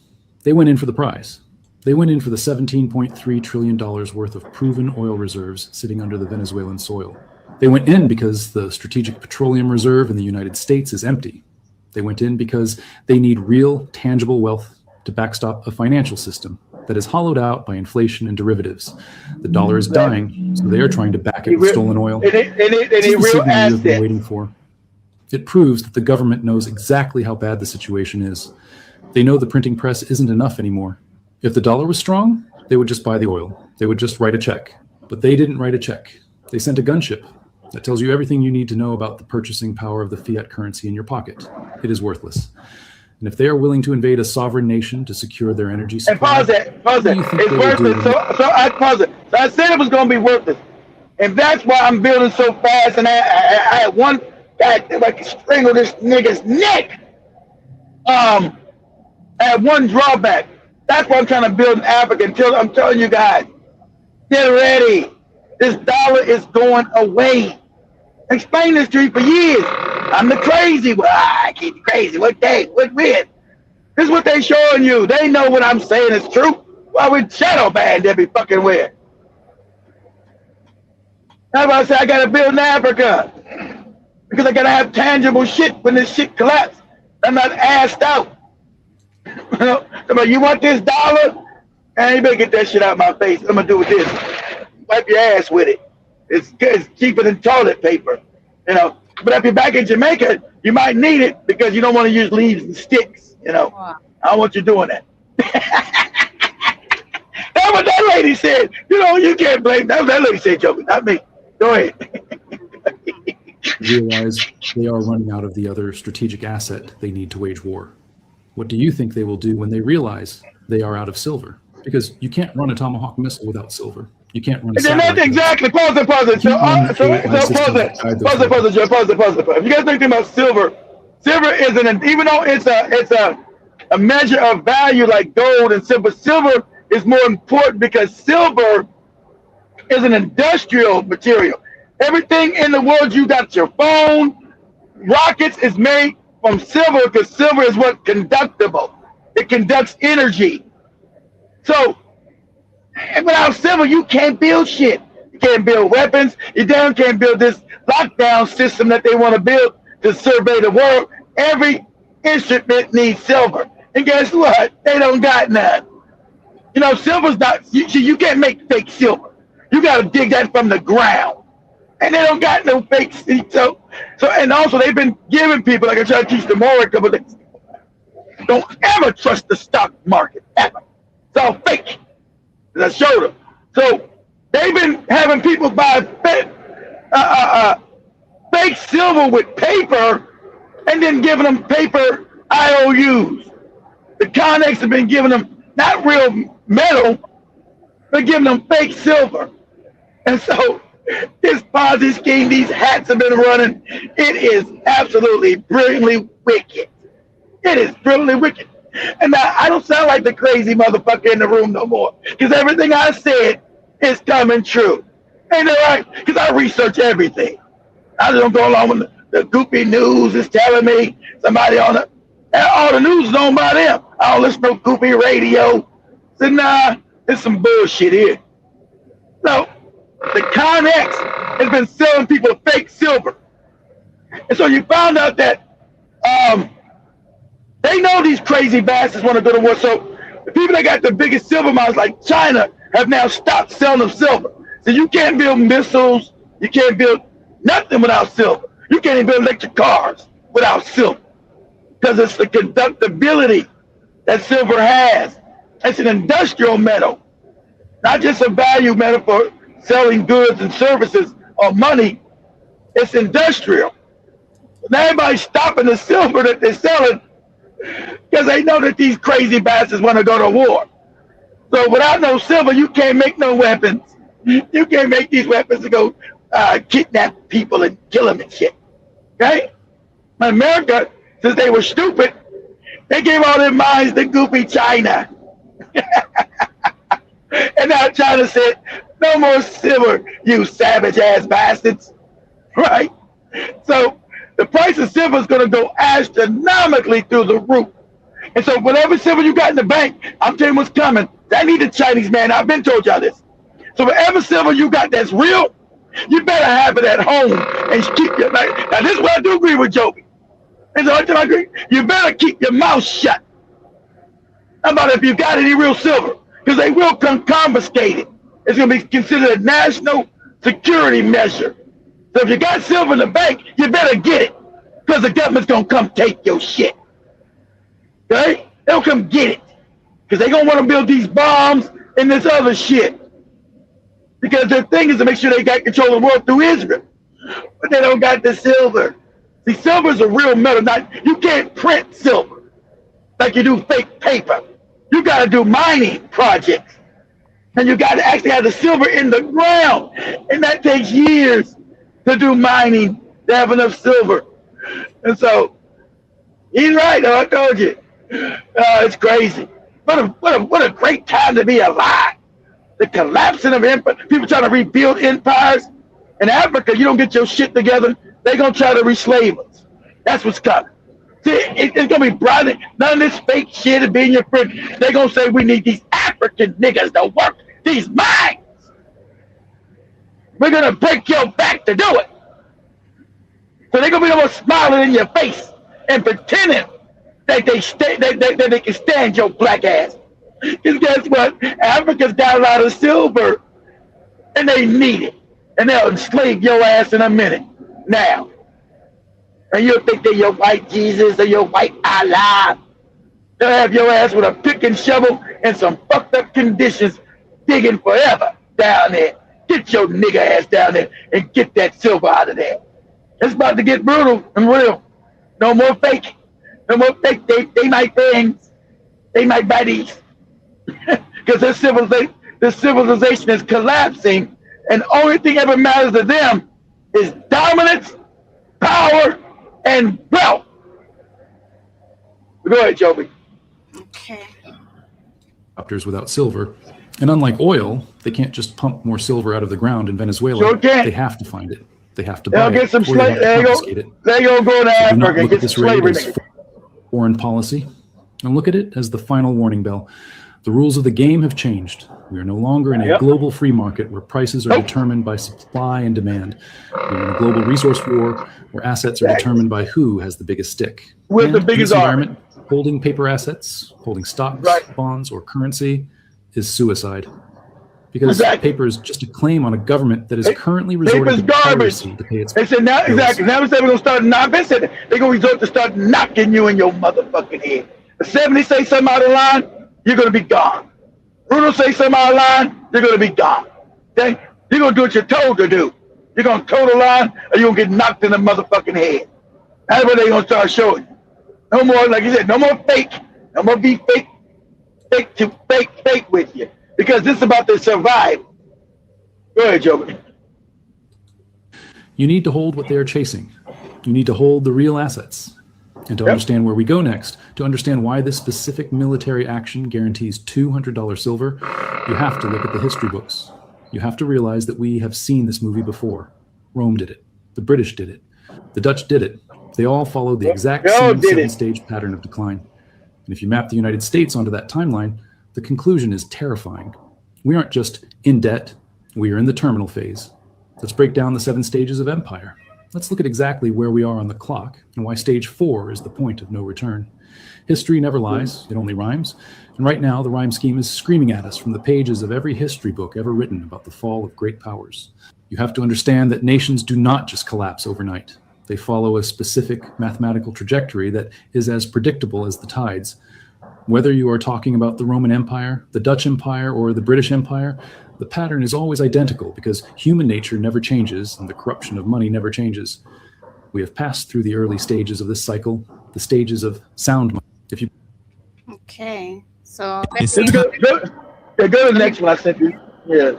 they went in for the prize. They went in for the $17.3 trillion worth of proven oil reserves sitting under the Venezuelan soil. They went in because the strategic petroleum reserve in the United States is empty. They went in because they need real, tangible wealth to backstop a financial system that is hollowed out by inflation and derivatives. The dollar is dying, so they are trying to back it with stolen oil. This is the signal you have been waiting for. It proves that the government knows exactly how bad the situation is. They know the printing press isn't enough anymore. If the dollar was strong, they would just buy the oil. They would just write a check. But they didn't write a check. They sent a gunship that tells you everything you need to know about the purchasing power of the fiat currency in your pocket. It is worthless. And if they are willing to invade a sovereign nation to secure their energy supply, and pause it. It's worthless. So I pause it. So I said it was going to be worthless, and that's why I'm building so fast. And I had one guy that I could strangle this nigga's neck. I had one drawback. That's why I'm trying to build in Africa. Until I'm telling you guys, get ready. This dollar is going away. Explain this to you for years. I'm the crazy one. I keep crazy. What day? What when? This is what they showing you. They know what I'm saying is true. Why would shadow banned every fucking where? That's why I say I gotta build in Africa. Because I gotta have tangible shit when this shit collapses. I'm not assed out. You want this dollar? And you better get that shit out of my face. I'm gonna do with this. Wipe your ass with it. It's cheaper than toilet paper, But if you're back in Jamaica, you might need it because you don't want to use leaves and sticks, Wow. I don't want you doing that. That's what that lady said. You can't blame that. That lady said, Joker, not me. Go ahead. Realize they are running out of the other strategic asset they need to wage war. What do you think they will do when they realize they are out of silver? Because you can't run a Tomahawk missile without silver. You can't run a satellite. Exactly. Pause it. Pause it. If you guys think about silver isn't, even though it's a measure of value like gold and silver, silver is more important because silver is an industrial material. Everything in the world, you got your phone, rockets is made from silver because silver is what conductible. It conducts energy. So, and without silver, you can't build shit. You can't build weapons. You can't build this lockdown system that they want to build to survey the world. Every instrument needs silver. And guess what? They don't got none. Silver's not, you can't make fake silver. You got to dig that from the ground. And they don't got no fake. So, and also they've been giving people, like I try to teach them more, don't ever trust the stock market, ever. It's all fake. As I showed them. So they've been having people buy fake silver with paper and then giving them paper IOUs. The Connex have been giving them not real metal, but giving them fake silver. And so this Ponzi scheme, these hats have been running. It is absolutely brilliantly wicked. It is brilliantly wicked. And now I don't sound like the crazy motherfucker in the room no more. Because everything I said is coming true. Ain't that right? Because I research everything. I just don't go along with the goofy news is telling me somebody on the, all the news is on by them. I don't listen to goofy radio. So nah, there's some bullshit here. So the Connex has been selling people fake silver. And so you found out that they know these crazy bastards want to go to war. So The people that got the biggest silver mines, like China, have now stopped selling them silver. So you can't build missiles. You can't build nothing without silver. You can't even build electric cars without silver, because it's the conductibility that silver has. It's an industrial metal, not just a value metal for selling goods and services or money. It's industrial. And everybody's stopping the silver that they're selling because they know that these crazy bastards want to go to war. So without no silver, you can't make no weapons. You can't make these weapons to go kidnap people and kill them and shit. Okay? But America, since they were stupid, they gave all their mines to goofy China. And now China said, no more silver, you savage ass bastards. Right? So the price of silver is going to go astronomically through the roof. And so whatever silver you got in the bank, I'm telling you what's coming. I need a Chinese man. I've been told y'all this. So whatever silver you got that's real, you better have it at home and keep your mouth. Now this is what I do agree with Joby. This is what I agree. You better keep your mouth shut. How about if you got any real silver? Because they will come confiscate it. It's going to be considered a national security measure. So if you got silver in the bank, you better get it, because the government's going to come take your shit. Okay? They'll come get it, because they're going to want to build these bombs and this other shit. Because their thing is to make sure they got control of the world through Israel. But they don't got the silver. See, silver is a real metal. You can't print silver like you do fake paper. You got to do mining projects. And you got to actually have the silver in the ground. And that takes years to do mining to have enough silver. And so, he's right, though, I told you. It's crazy. What a great time to be alive. The collapsing of empire, people trying to rebuild empires. In Africa, you don't get your shit together, they're going to try to re-slave us. That's what's coming. See, it's going to be bright. None of this fake shit of being your friend. They're going to say we need these African niggas to work these mines. We're going to break your back to do it. So they're going to be able to smiling in your face and pretending that they can stand your black ass. Because guess what? Africa's got a lot of silver, and they need it. And they'll enslave your ass in a minute. Now. And you'll think they're your white Jesus or your white Allah. They'll have your ass with a pick and shovel and some fucked up conditions digging forever down there. Get your nigga ass down there and get that silver out of there. It's about to get brutal and real. No more fake. No more fake. They my friends. They my buddies. Because this civilization is collapsing, and the only thing ever matters to them is dominance, power, and wealth. Go ahead, Joby. Okay. Without silver, and unlike oil, they can't just pump more silver out of the ground in Venezuela. Sure can't. They have to find it. They have to buy They'll get some it. They They're going to go to Africa and get some slavery. Foreign policy, and look at it as the final warning bell. The rules of the game have changed. We are no longer in a global free market where prices are determined by supply and demand. We're in a global resource war where assets are determined by who has the biggest stick. With the biggest environment, holding paper assets, holding stocks, bonds, or currency is suicide. Because paper is just a claim on a government that is currently resorting to piracy to pay its bills. Now they said we're going to start knocking. They're going to resort to start knocking you in your motherfucking head. If 70 say something out of line, you're going to be gone. Bruno say something out of line, you're going to be gone. Okay? You're going to do what you're told to do. You're going to toe the line, or you're going to get knocked in the motherfucking head. That's what they're going to start showing you. No more, like you said, no more fake. No more be fake with you. Because this is about to survive. Go ahead, Joby. You need to hold what they are chasing. You need to hold the real assets. And to understand where we go next, to understand why this specific military action guarantees $200 silver, you have to look at the history books. You have to realize that we have seen this movie before. Rome did it. The British did it. The Dutch did it. They all followed the exact same seven-stage pattern of decline. And if you map the United States onto that timeline, the conclusion is terrifying. We aren't just in debt. We are in the terminal phase. Let's break down the 7 stages of empire. Let's look at exactly where we are on the clock and why stage 4 is the point of no return. History never lies, it only rhymes. And right now, the rhyme scheme is screaming at us from the pages of every history book ever written about the fall of great powers. You have to understand that nations do not just collapse overnight. They follow a specific mathematical trajectory that is as predictable as the tides. Whether you are talking about the Roman Empire, the Dutch Empire, or the British Empire, the pattern is always identical because human nature never changes and the corruption of money never changes. We have passed through the early stages of this cycle, the stages of sound money. If you Okay. So Go to the next one I sent you. Yeah.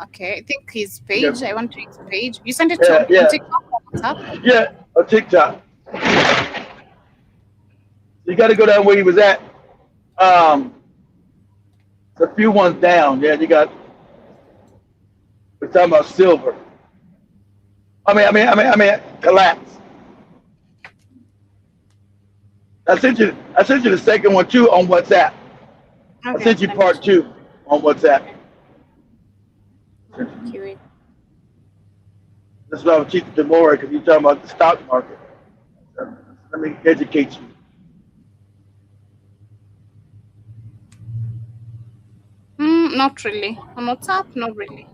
okay, I think his page. Yeah. I want to his page. You sent it Yeah, to yeah. on TikTok or WhatsApp? Yeah, on TikTok. You got to go down where he was at. It's a few ones down. Yeah, we're talking about silver. I mean, collapse. I sent you the second one too on WhatsApp. I sent you part 2 on WhatsApp. Okay. That's what I was teaching tomorrow because you're talking about the stock market. Let me educate you. Not really. On WhatsApp, not really.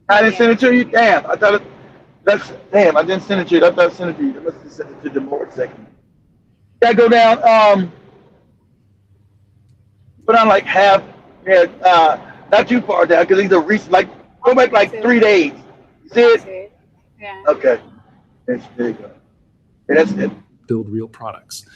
I didn't send it to you? Damn, I thought I didn't send it to you. I thought I sent it to you. I must have sent it to Demore second. Gotta go down, put on like half, not too far down because these are recent, like, go back like 3 days. You see it? Yeah. Okay. There you go. Yeah, that's it. build real products.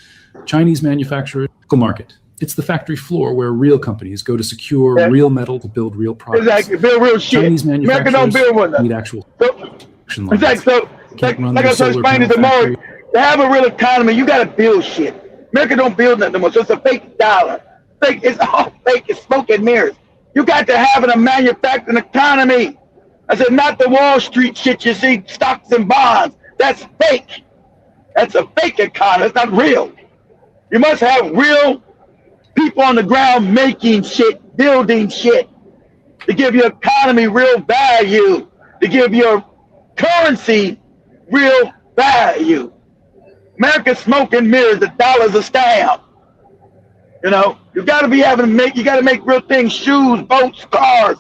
Chinese manufacturers, market. It's the factory floor where real companies go to secure real metal to build real products. Exactly, build real shit. Chinese America don't build one. need actual production lines. Exactly. So, like I was explaining tomorrow, to have a real economy, you got to build shit. America don't build nothing more, so it's a fake dollar. Fake, it's all fake. It's smoke and mirrors. You got to have a manufacturing economy. I said, not the Wall Street shit you see, stocks and bonds. That's fake. That's a fake economy. It's not real. You must have real people on the ground making shit, building shit, to give your economy real value, to give your currency real value. America's smoke and mirrors, the dollar's a scam. You know, you gotta be having to make, you gotta make real things, shoes, boats, cars,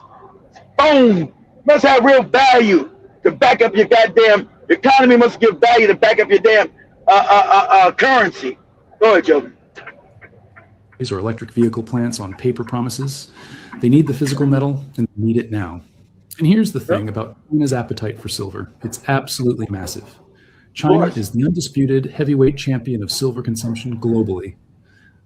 phones. You must have real value to back up your goddamn, your economy must give value to back up your damn currency. Go ahead, Joe. These are electric vehicle plants on paper promises. They need the physical metal and they need it now. And here's the thing about China's appetite for silver. It's absolutely massive. China is the undisputed heavyweight champion of silver consumption globally.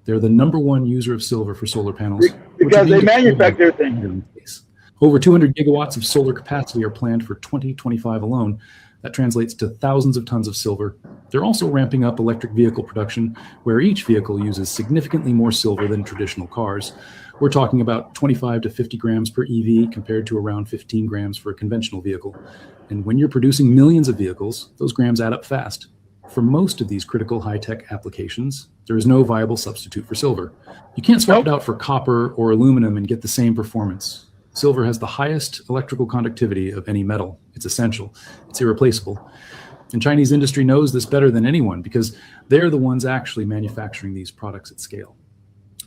They're the #1 user of silver for solar panels. Because they manufacture things. Over 200 gigawatts of solar capacity are planned for 2025 alone. That translates to thousands of tons of silver. They're also ramping up electric vehicle production, where each vehicle uses significantly more silver than traditional cars. We're talking about 25 to 50 grams per EV compared to around 15 grams for a conventional vehicle. And when you're producing millions of vehicles, those grams add up fast. For most of these critical high-tech applications, there is no viable substitute for silver. You can't swap it out for copper or aluminum and get the same performance. Silver has the highest electrical conductivity of any metal. It's essential. It's irreplaceable. And Chinese industry knows this better than anyone because they're the ones actually manufacturing these products at scale.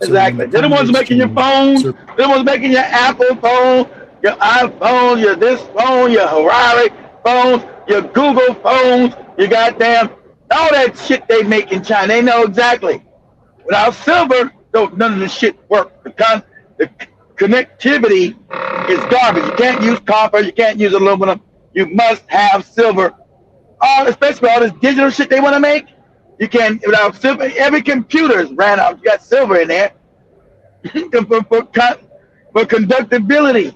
Exactly. They're the ones making your phone. They're the ones making your Apple phone, your iPhone, your this phone, your Huawei phones, your Google phones, your goddamn, all that shit they make in China. They know exactly. Without silver, none of this shit work. The connectivity is garbage. You can't use copper. You can't use aluminum. You must have silver. Especially all this digital shit they want to make. You can't, without silver, every computer is ran out. You got silver in there for conductibility.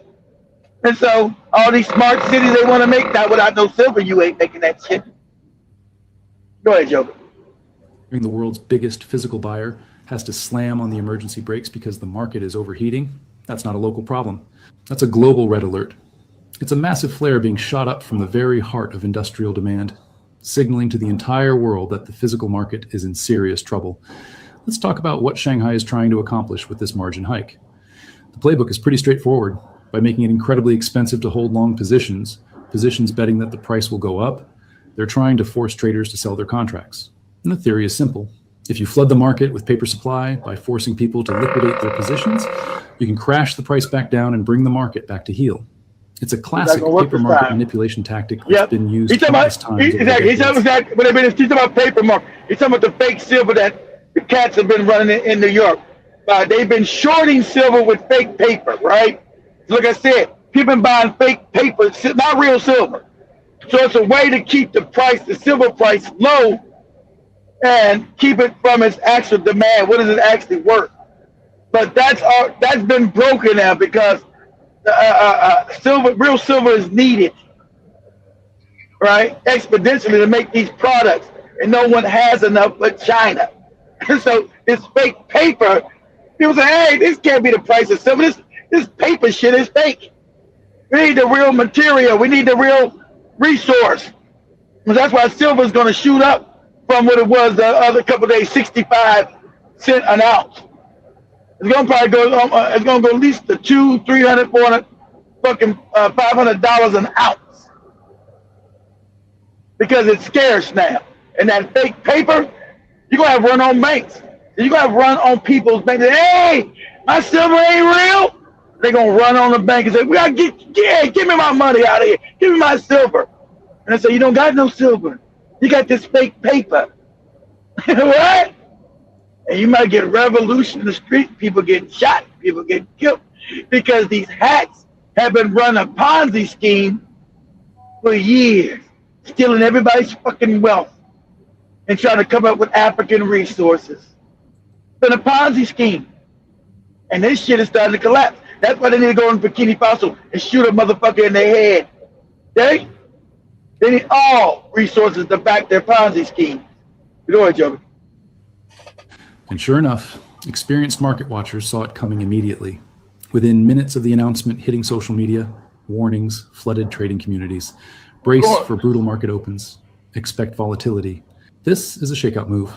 And so all these smart cities they want to make, now without no silver, you ain't making that shit. Go ahead, Joker. The world's biggest physical buyer has to slam on the emergency brakes because the market is overheating. That's not a local problem. That's a global red alert. It's a massive flare being shot up from the very heart of industrial demand, signaling to the entire world that the physical market is in serious trouble. Let's talk about what Shanghai is trying to accomplish with this margin hike. The playbook is pretty straightforward. By making it incredibly expensive to hold long positions betting that the price will go up, they're trying to force traders to sell their contracts. And the theory is simple. If you flood the market with paper supply by forcing people to liquidate their positions, you can crash the price back down and bring the market back to heel. It's a classic paper market manipulation tactic that's been used countless times. He's talking about paper market. He's talking about the fake silver that the cats have been running in New York. They've been shorting silver with fake paper, right? Like I said, people been buying fake paper, not real silver. So it's a way to keep the price, the silver price, low and keep it from its actual demand. What is it actually worth? But that's been broken now because real silver is needed, right? Exponentially to make these products, and no one has enough but China. So this fake paper, people say, hey, this can't be the price of silver. This paper shit is fake. We need the real material. We need the real resource. And that's why silver is going to shoot up from what it was the other couple of days, 65 cents an ounce. It's going to probably go. It's going to go at least to $200, $300, $400, fucking $500 an ounce because it's scarce now. And that fake paper, you're going to have run on banks. You're going to have run on people's banks. Hey, my silver ain't real. They're going to run on the bank and say, "We got give me my money out of here. Give me my silver." And I say, "You don't got no silver. You got this fake paper." What? And you might get a revolution in the street, people getting shot, people getting killed, because these hacks have been running a Ponzi scheme for years, stealing everybody's fucking wealth and trying to come up with African resources. It's been a Ponzi scheme. And this shit is starting to collapse. That's why they need to go in Burkina Faso and shoot a motherfucker in their head. They need all resources to back their Ponzi scheme. Go ahead, Joe. And sure enough, experienced market watchers saw it coming immediately. Within minutes of the announcement hitting social media, warnings flooded trading communities. Brace for brutal market opens. Expect volatility. This is a shakeout move.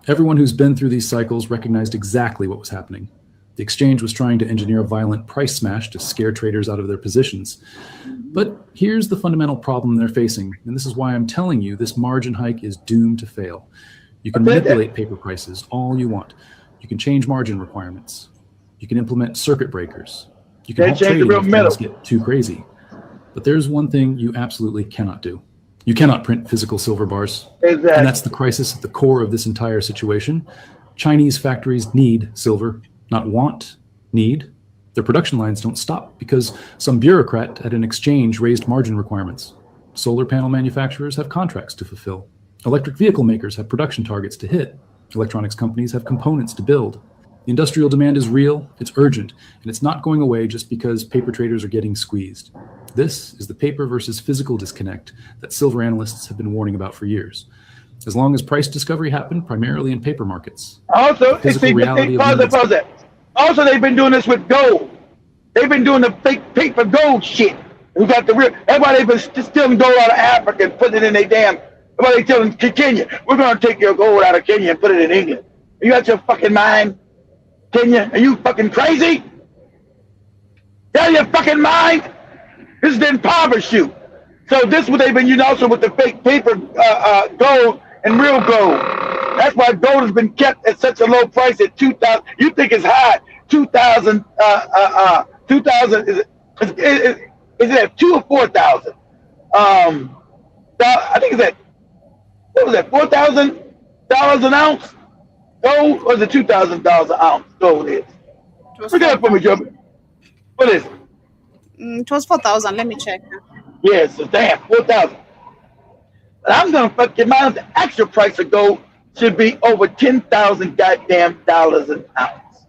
Everyone who's been through these cycles recognized exactly what was happening. The exchange was trying to engineer a violent price smash to scare traders out of their positions. But here's the fundamental problem they're facing, and this is why I'm telling you this margin hike is doomed to fail. You can manipulate paper prices all you want. You can change margin requirements. You can implement circuit breakers. You can help trading if things get too crazy. But there's one thing you absolutely cannot do. You cannot print physical silver bars. Exactly. And that's the crisis at the core of this entire situation. Chinese factories need silver. Not want, need. Their production lines don't stop because some bureaucrat at an exchange raised margin requirements. Solar panel manufacturers have contracts to fulfill. Electric vehicle makers have production targets to hit. Electronics companies have components to build. The industrial demand is real, it's urgent, and it's not going away just because paper traders are getting squeezed. This is the paper versus physical disconnect that silver analysts have been warning about for years. As long as price discovery happened primarily in paper markets. Also, pause that. Also, they've been doing this with gold. They've been doing the fake paper gold shit. We got the real. That's why they've been stealing gold out of Africa and putting it in their damn. That's why they telling Kenya, we're going to take your gold out of Kenya and put it in England. You got your fucking mind, Kenya? Are you fucking crazy? You out of your fucking mind? This is the impoverished you. So this is what they've been using also with the fake paper gold and real gold. That's why gold has been kept at such a low price at 2,000. You think it's high? 2,000. 2,000 is it at 2 or 4,000? I think it's at what was that? $4,000 an ounce gold, or is it $2,000 an ounce gold is? Look it up for me, Joe. What is it? It was 4,000. Let me check. Yes, so damn 4,000. But I'm gonna fucking mind the actual price of gold should be over 10,000 goddamn dollars an ounce.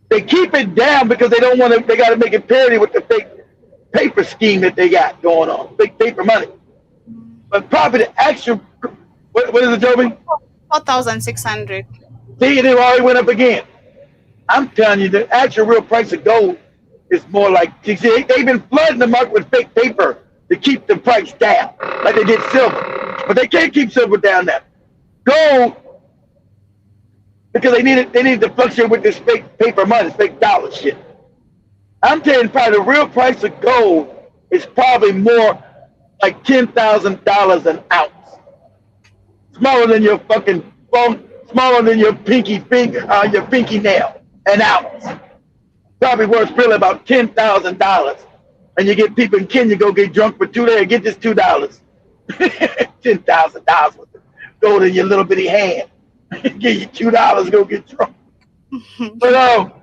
They keep it down because they don't want to. They got to make it parity with the fake paper scheme that they got going on, fake paper money. But probably the actual, what is it, Joby? 4,600. See, it already went up again. I'm telling you, the actual real price of gold is more like, see, they've been flooding the market with fake paper to keep the price down, like they did silver. But they can't keep silver down now. Gold, because they need to fluctuate with this fake paper money, this fake dollar shit. I'm telling you, probably the real price of gold is probably more like $10,000 an ounce. Smaller than your fucking phone, smaller than your pinky finger, your pinky nail, an ounce. Probably worth really about $10,000. And you get people in Kenya go get drunk for 2 days. Get this $2, $10,000 worth of gold in your little bitty hand. Give you $2, go get drunk. But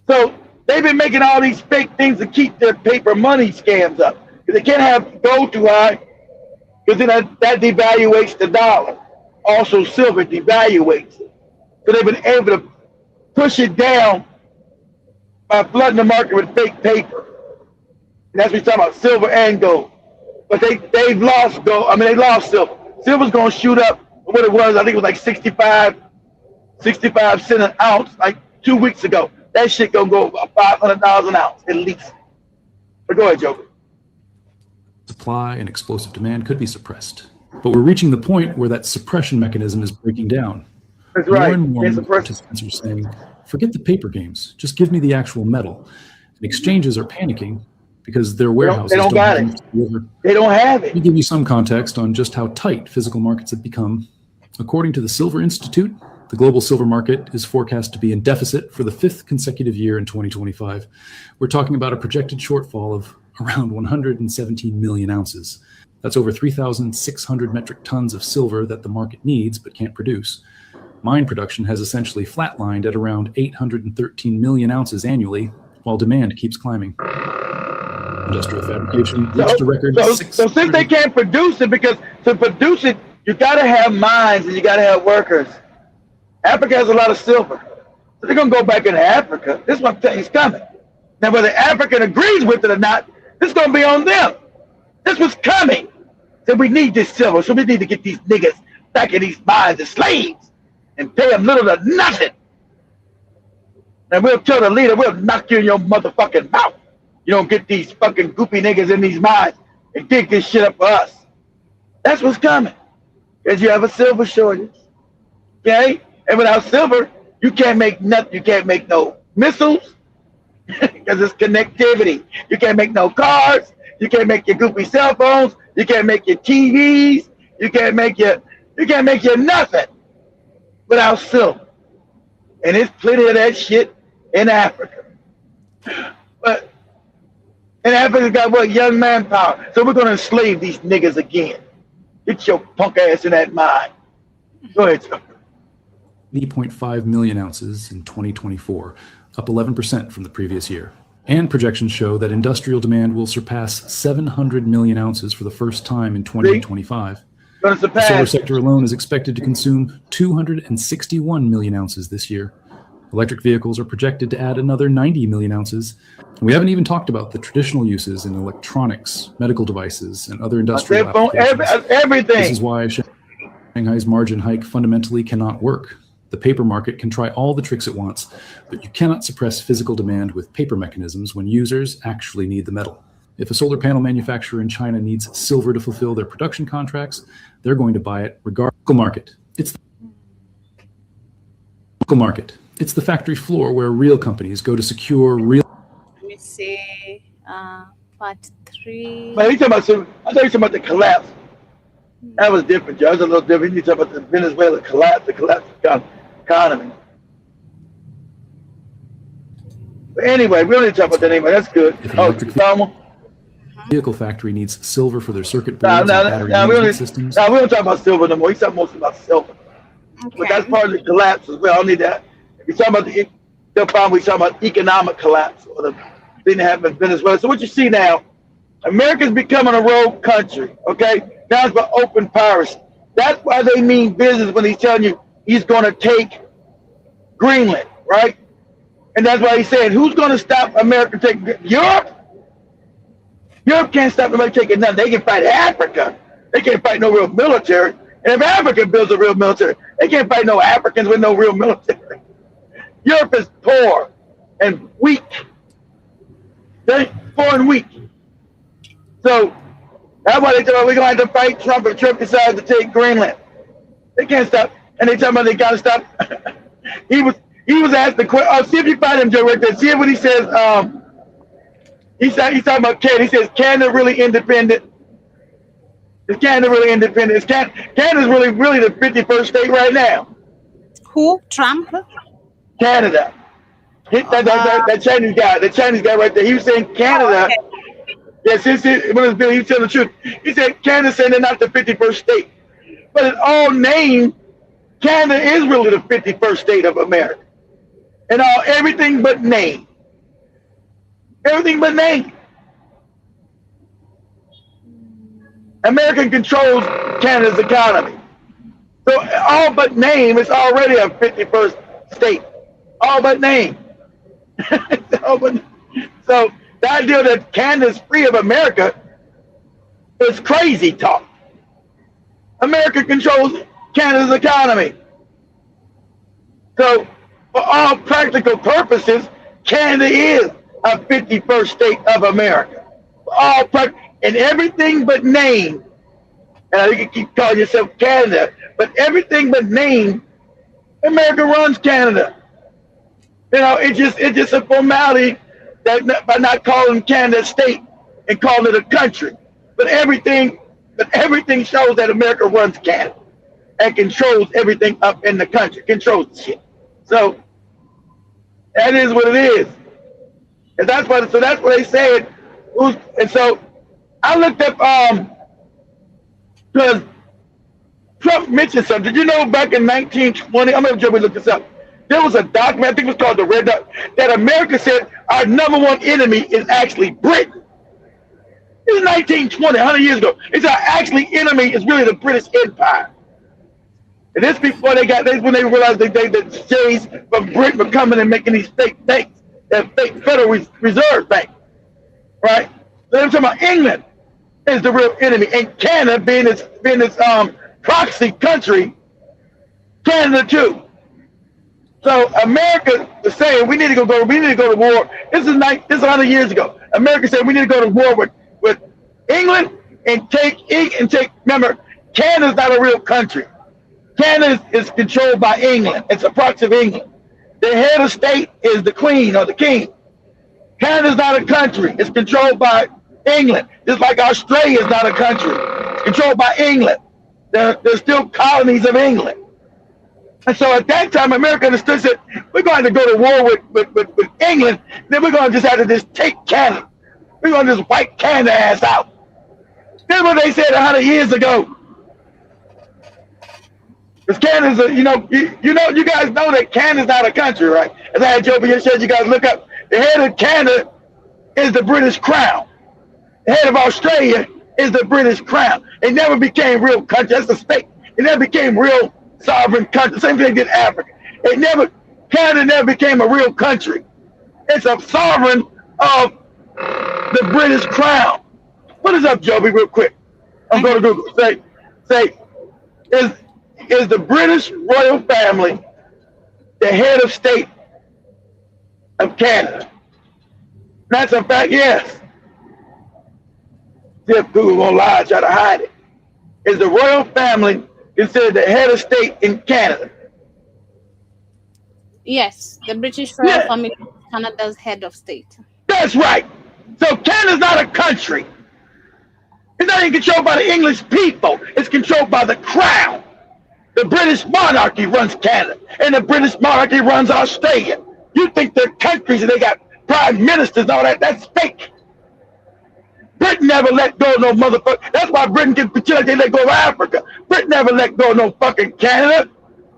so they've been making all these fake things to keep their paper money scams up. Because they can't have gold too high, because then that devaluates the dollar. Also, silver devaluates it. So they've been able to push it down by flooding the market with fake paper. And that's what we're talking about, silver and gold. But they've lost gold. I mean, they lost silver. Silver's going to shoot up what it was. I think it was like 65 cents an ounce, like 2 weeks ago. That shit going to go about $500 an ounce at least. But go ahead, Joker. Supply and explosive demand could be suppressed. But we're reaching the point where that suppression mechanism is breaking down. That's right. More and more participants are saying, forget the paper games, just give me the actual metal. And exchanges are panicking because their warehouses they don't got it. They don't have it. Let me give you some context on just how tight physical markets have become. According to the Silver Institute, the global silver market is forecast to be in deficit for the 5th consecutive year in 2025. We're talking about a projected shortfall of around 117 million ounces. That's over 3,600 metric tons of silver that the market needs but can't produce. Mine production has essentially flatlined at around 813 million ounces annually, while demand keeps climbing. Industrial fabrication reached a record. So since they can't produce it, because to produce it, you got to have mines and you got to have workers. Africa has a lot of silver. So they're going to go back into Africa. This one thing's coming. Now, whether Africa agrees with it or not, this is going to be on them. This was coming. So we need this silver. So we need to get these niggas back in these mines as slaves and pay them little to nothing. And we'll tell the leader, we'll knock you in your motherfucking mouth. You don't get these fucking goopy niggas in these mines and dig this shit up for us. That's what's coming. Because you have a silver shortage. Okay? And without silver, you can't make nothing. You can't make no missiles because it's connectivity. You can't make no cars. You can't make your goofy cell phones. You can't make your TVs. You can't make your nothing without silver. And there's plenty of that shit in Africa. But and Africa's got what? Young manpower. So we're gonna enslave these niggas again. Get your punk ass in that mine. Go ahead, Joe. 80.5 million ounces in 2024, up 11% from the previous year. And projections show that industrial demand will surpass 700 million ounces for the first time in 2025. The solar sector alone is expected to consume 261 million ounces this year. Electric vehicles are projected to add another 90 million ounces. We haven't even talked about the traditional uses in electronics, medical devices, and other industrial applications. Everything. This is why Shanghai's margin hike fundamentally cannot work. The paper market can try all the tricks it wants, but you cannot suppress physical demand with paper mechanisms when users actually need the metal. If a solar panel manufacturer in China needs silver to fulfill their production contracts, they're going to buy it regardless. Market. It's the local market. It's the factory floor where real companies go to secure real. Let me see. Part 3. Man, I thought you talking about the collapse. That was different, Joe. That was a little different. You talk about the Venezuela collapse, the collapse of the economy. But anyway, we don't need to talk about that anymore. That's good. Vehicle factory needs silver for their circuit boards and battery management systems. No, we don't talk about silver no more. We talk mostly about silver. Okay. But that's part of the collapse as well. I don't need that. If you talk about we talk about economic collapse or the thing that happened in Venezuela. So what you see now, America's becoming a rogue country, okay? Now it's about open piracy. That's why they mean business when he's telling you he's going to take Greenland, right? And that's why he's saying, who's going to stop America taking Europe? Europe can't stop America taking nothing. They can fight Africa. They can't fight no real military. And if Africa builds a real military, they can't fight no Africans with no real military. Europe is poor and weak. Okay? Poor and weak. So that's why they tell we're going to have to fight Trump if Trump decides to take Greenland. They can't stop. And they tell me they got to stop. He was asked the question. See if you find him, Joe, right there. See what he says. He's talking about Canada. He says, Canada really independent? Is Canada really independent? Canada's really the 51st state right now. Who? Trump? Canada. That Chinese guy right there. He was saying Canada. Oh, okay. Yes, when it was he was telling the truth. He said Canada's saying they're not the 51st state, but in all name, Canada is really the 51st state of America. And everything but name. Everything but name. America controls Canada's economy. So all but name is already a 51st state. All but name. So the idea that Canada's free of America is crazy talk. America controls Canada's economy. So for all practical purposes, Canada is a 51st state of America. For all and everything but name, and you can keep calling yourself Canada, but everything but name, America runs Canada. You know, it's just a formality that by not calling Canada a state and calling it a country. But everything shows that America runs Canada and controls everything up in the country, controls the shit. So that is what it is. And that's what they said. And so I looked up because Trump mentioned something. Did you know back in 1920, I'm gonna Joey look this up. There was a document, I think it was called the Red Dot, that America said our number one enemy is actually Britain. It was 1920, 100 years ago. It's our actually enemy is really the British Empire. And this before when they realized the Jays from Britain were coming and making these fake banks, that fake Federal Reserve Bank, right? So they're talking about England is the real enemy, and Canada being its proxy country, Canada too. So America is saying we need to go to war. This is 100 years ago. America said we need to go to war with England and take. Remember, Canada's not a real country. Canada is controlled by England. It's a proxy of England. The head of state is the Queen or the King. Canada's not a country. It's controlled by England. Just like Australia is not a country. It's controlled by England. They're still colonies of England. And so at that time, America understood that we're going to go to war with England, then we're going to just have to just take Canada. We're going to just wipe Canada ass out. That's what they said 100 years ago. Because Canada's, you guys know that Canada's not a country, right? As I had Joe here said, you guys look up. The head of Canada is the British Crown. The head of Australia is the British Crown. It never became real country. That's a state. It never became real sovereign country. Same thing did Africa. Canada never became a real country. It's a sovereign of the British Crown. Put this up, Joby, real quick. I'm going to Google. Say, is the British royal family the head of state of Canada? That's a fact, yes. See if Google won't lie, try to hide it. Is the royal family considered the head of state in Canada? Yes, the British royal family is Canada's head of state. That's right. So Canada's not a country. It's not even controlled by the English people. It's controlled by the crown. The British monarchy runs Canada, and the British monarchy runs Australia. You think they're countries and they got prime ministers and all that? That's fake. Britain never let go of no motherfucker. That's why Britain can pretend like they let go of Africa. Britain never let go of no fucking Canada,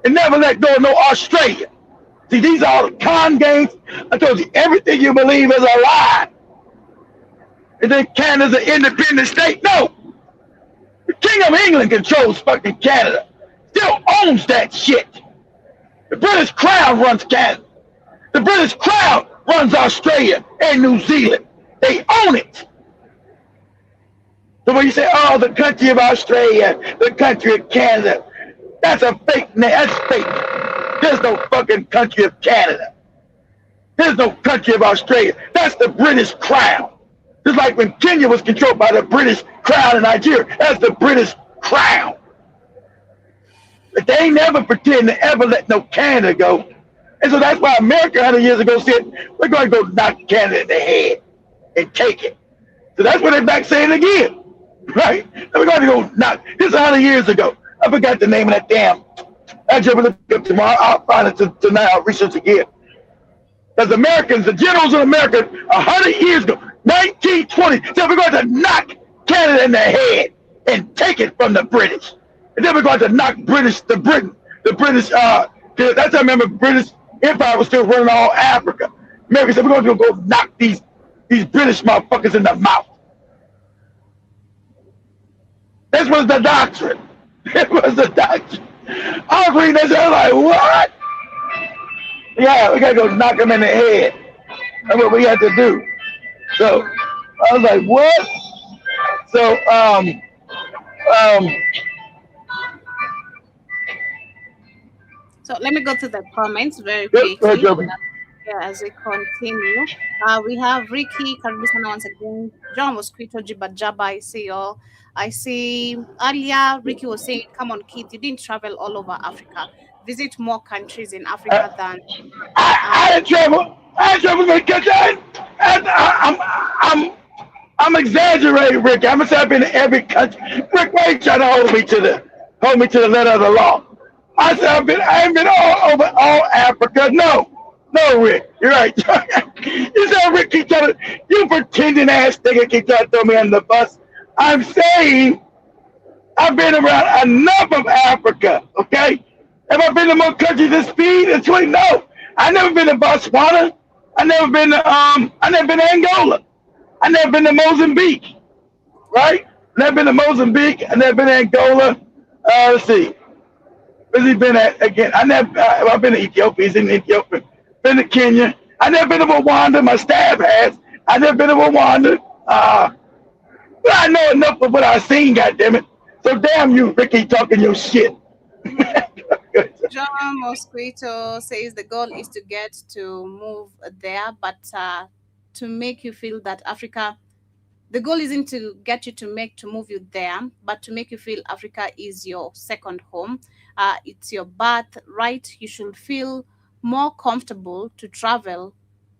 and never let go of no Australia. See, these are all the con games. I told you, everything you believe is a lie. And then Canada's an independent state. No. The King of England controls fucking Canada. Still owns that shit. The British Crown runs Canada. The British Crown runs Australia and New Zealand. They own it. So when you say, oh, the country of Australia, the country of Canada, that's a fake name. That's fake. There's no fucking country of Canada. There's no country of Australia. That's the British Crown. Just like when Kenya was controlled by the British Crown in Nigeria, that's the British Crown. But they ain't never pretend to ever let no Canada go. And so that's why America 100 years ago said, we're going to go knock Canada in the head and take it. So that's what they're back saying again. right? Then we're going to go knock. This is 100 years ago. I forgot the name of that damn. I just look up tomorrow. I'll find it tonight. I'll research again. Because Americans, the generals of America, 100 years ago, 1920, said we're going to knock Canada in the head and take it from the British. And then we're going to knock the British, that's how I remember British Empire was still running all Africa. America said we're going to go knock these British motherfuckers in the mouth. This was the doctrine. It was the doctrine. I was reading this, I was like, what? Yeah, we gotta go knock them in the head. That's what we had to do. So I was like, what? So So let me go to the comments very yep, quickly. Yeah, as we continue, we have Ricky Karibisana once again. John Mosquito Jibajaba. I see y'all. I see earlier Ricky was saying, "Come on, kids, you didn't travel all over Africa. Visit more countries in Africa than." I didn't travel. I didn't travel because I'm exaggerating, Rick. I'm gonna say I've been in every country. Rick, why are you trying to hold me to the letter of the law? I said I ain't been all over all Africa. No, Rick, you're right. You said Rick keep trying to, you pretending ass nigga keep trying to throw me under the bus. I'm saying I've been around enough of Africa, okay? Have I been to more countries than speed and sweet? No. I never been to Botswana. I never been to Angola. I never been to Mozambique. Right? Never been to Mozambique. I never been to Angola. Let's see. Where's he been at again? I've been to Ethiopia. He's in Ethiopia. Been to Kenya. I never been to Rwanda. My staff has. I never been to Rwanda. But I know enough of what I've seen, goddammit. So damn you, Ricky, talking your shit. John Mosquito says the goal is to get to move there, but to make you feel that Africa, the goal isn't to get you to move you there, but to make you feel Africa is your second home. It's your birthright. You should feel more comfortable to travel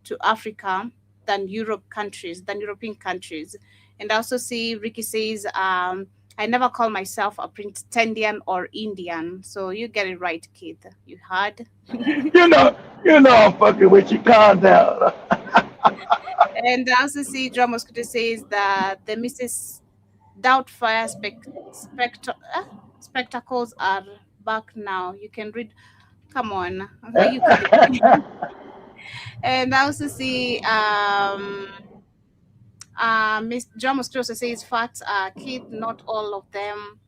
to Africa than European countries. And I also see Ricky says, I never call myself a pretendian or Indian. So you get it right, kid. You heard. I'm fucking with you. Calm down. And I also see John Mosquito says that the Mrs. Doubtfire spectacles are back now. You can read. Come on. Why you kidding? And I also see Miss John Mosquito says facts are kid, not all of them.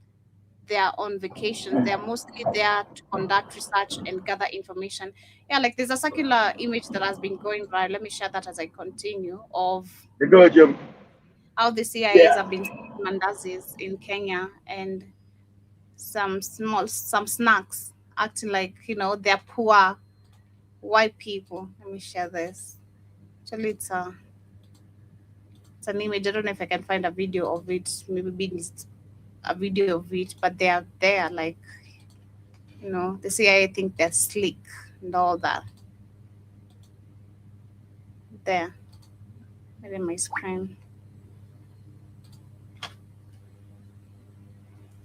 They are on vacation. They're mostly there to conduct research and gather information. Yeah, like there's a circular image that has been going viral. Let me share that as I continue of Go, Jim. how the CIAs have been mandazis in Kenya and some snacks acting like they're poor white people. Let me share this. Actually, it's an image. I don't know if I can find a video of it. Maybe it's a video of it, but they are there like the CIA think they're slick and all that. There. Right in my screen.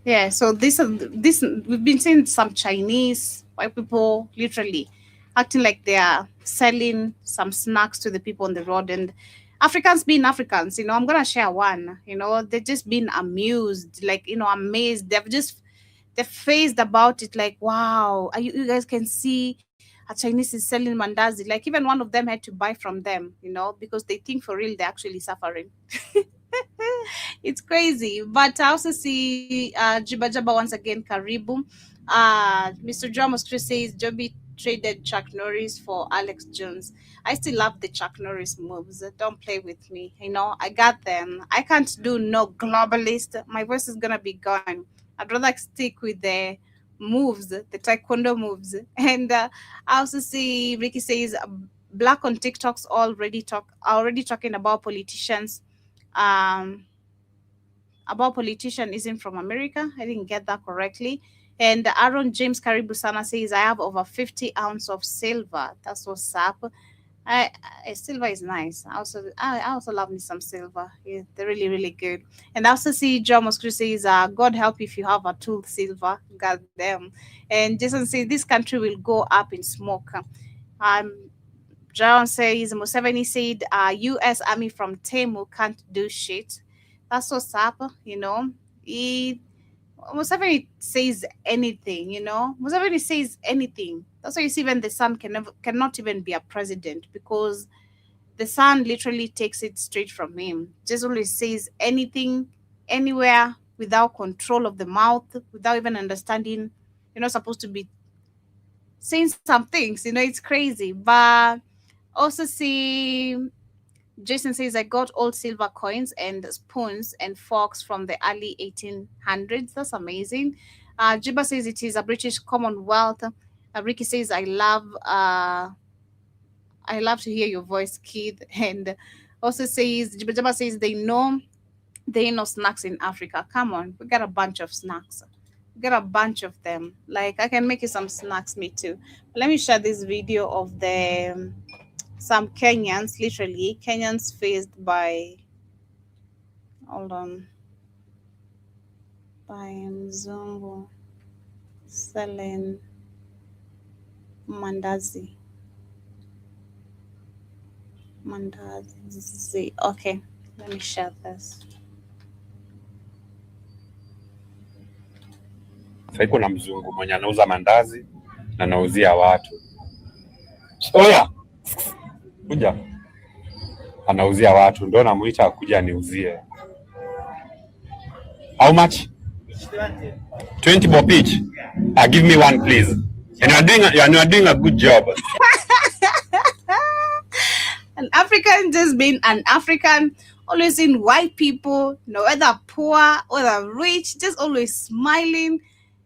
Yeah, so this we've been seeing some Chinese white people literally acting like they are selling some snacks to the people on the road, and Africans being Africans, I'm gonna share one. They're just being amused, like amazed. They're phased about it, like wow, you guys can see a Chinese is selling mandazi. Like even one of them had to buy from them, because they think for real they're actually suffering. It's crazy. But I also see Jiba Jaba once again, Karibu. Mr. Dramos Chris says Joby traded Chuck Norris for Alex Jones. I still love the Chuck Norris moves. Don't play with me. I got them. I can't do no globalist. My voice is gonna be gone. I'd rather stick with the moves, the taekwondo moves. And I also see Ricky says Black on TikTok's already talking about politicians. About politician isn't from America. I didn't get that correctly. And Aaron James Karibusana says, I have over 50 ounces of silver. That's what's up. Silver is nice. I also love me some silver. Yeah, they're really really good. And I also see John Moscow says, "God help if you have a tool silver." God damn. And Jason says this country will go up in smoke. Um, John says Museveni said, "U.S. Army from Temu can't do shit." That's what's up. He Museveni says anything. Museveni says anything. That's why you see when the son cannot even be a president, because the son literally takes it straight from him. Just always says anything, anywhere, without control of the mouth, without even understanding. You're not supposed to be saying some things. It's crazy. But also see, Jason says, I got old silver coins and spoons and forks from the early 1800s. That's amazing. Jiba says it is a British Commonwealth. Ricky says, I love to hear your voice, Keith. And also says, Jiba says, there ain't no snacks in Africa. Come on, we got a bunch of snacks. We got a bunch of them. Like, I can make you some snacks, me too. Let me share this video of some Kenyans, literally Kenyans faced by, hold on, by Mzungu selling mandazi. Okay, let me share this. Sasa kuna mzungu mwenye anauza mandazi na anauzia watu. Oya, kuja, anauzia watu, ndo namuita kuja niuzie. How much? 20 bob each. Give me one, please. And you are doing a good job. An African just being an African, always in white people, whether poor, whether rich, just always smiling.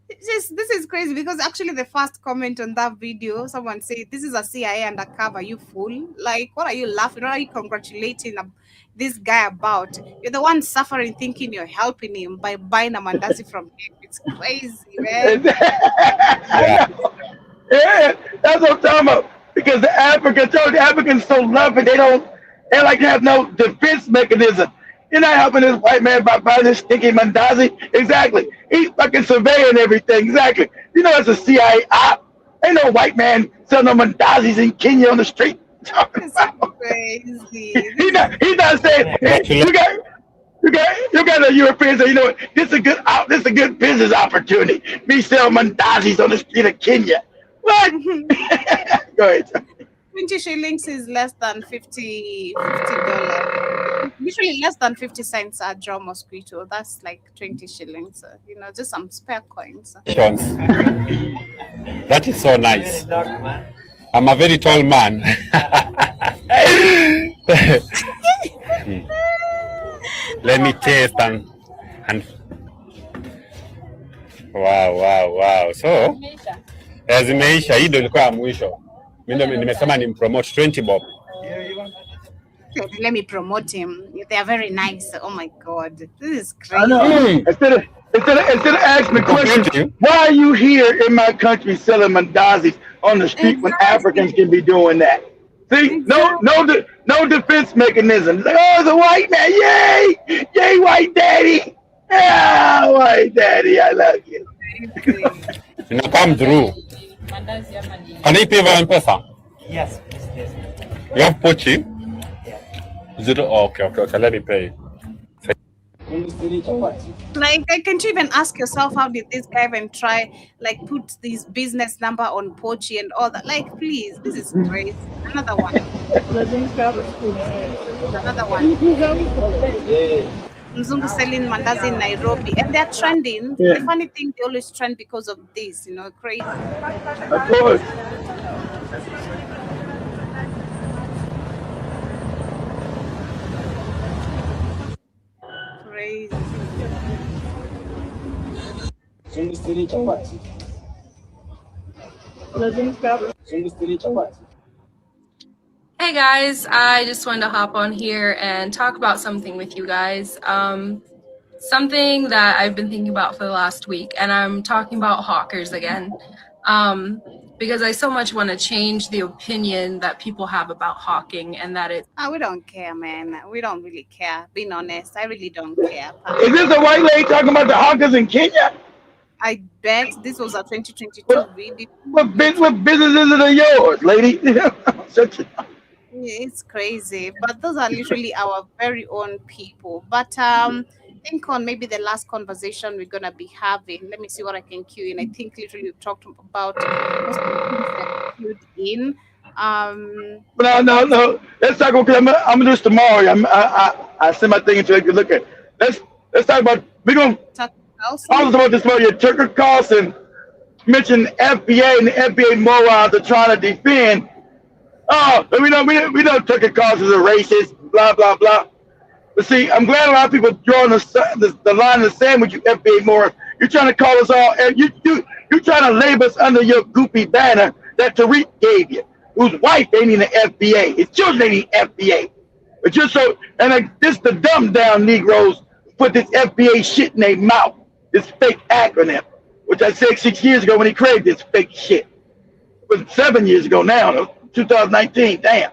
This is crazy, because actually the first comment on that video, someone said, "This is a CIA undercover, you fool. Like, what are you laughing? What are you congratulating this guy about? You're the one suffering, thinking you're helping him by buying a mandazi from him." It's crazy, man. Yeah, that's what I'm talking about. Because the Africans so loving, they like to have no defense mechanism. You're not helping this white man by buying this stinky mandazi. Exactly. He's fucking surveying everything. Exactly. It's a CIA op. Ain't no white man selling no mandazis in Kenya on the street. It's crazy. He's not saying, hey, you got a European say, what, this is a good business opportunity. Me sell mandazis on the street of Kenya. What? Go ahead. 20 shillings is less than $50. Usually less than 50 cents at Joe Mosquito. That's like 20 shillings. Just some spare coins. That is so nice. I'm a very tall man. Let me taste and wow. So zimeisha, hii ndio ilikuwa ya mwisho. Mimi nimesema ni promote 20 bob. Let me promote him. They are very nice. Oh my God, this is crazy. I know. Instead of asking the question, why are you here in my country selling mandazis on the street when Africans can be doing that? See, no defense mechanism. It's like, oh, it's a white man, yay, white daddy, white daddy, I love you. Come through. Can I pay via M-Pesa? Yes. You have Pochi? Is it okay? Let me pay. Like, can't you even ask yourself, how did this guy even try, like, put this business number on Pochi and all that? Like, please, this is crazy. Another one. Mzungu selling mandazi in Nairobi, and they're trending. The funny thing, they always trend because of this, crazy. Of course. Crazy. Hey guys, I just wanted to hop on here and talk about something with you guys. Something that I've been thinking about for the last week, and I'm talking about hawkers again. because I so much want to change the opinion that people have about hawking, and that it. We don't care, man. We don't really care. Being honest, I really don't care. Is this a white lady talking about the hawkers in Kenya? I bet this was a 2022 video. What businesses are yours, lady? It's crazy, but those are literally our very own people. But think on maybe the last conversation we're gonna be having. Let me see what I can cue in. I think literally we talked about most of the things that cued in. No. Let's talk about. I'm gonna do this tomorrow. I send my thing into you look at. Let's talk about. We're gonna talk about this. Your Tucker Carlson mentioned FBA and the FBA morons are trying to defend. Oh, we know Tucker Carlson is a racist. Blah blah blah. But see, I'm glad a lot of people drawing the line in the sand with you FBA morons. You're trying to call us all. You're trying to label us under your goopy banner that Tariq gave you, whose wife ain't in the FBA. His children ain't in the FBA. But you're so, and this the dumbed down Negroes put this FBA shit in their mouth, this fake acronym, which I said 6 years ago when he created this fake shit. It was 7 years ago now, 2019, damn.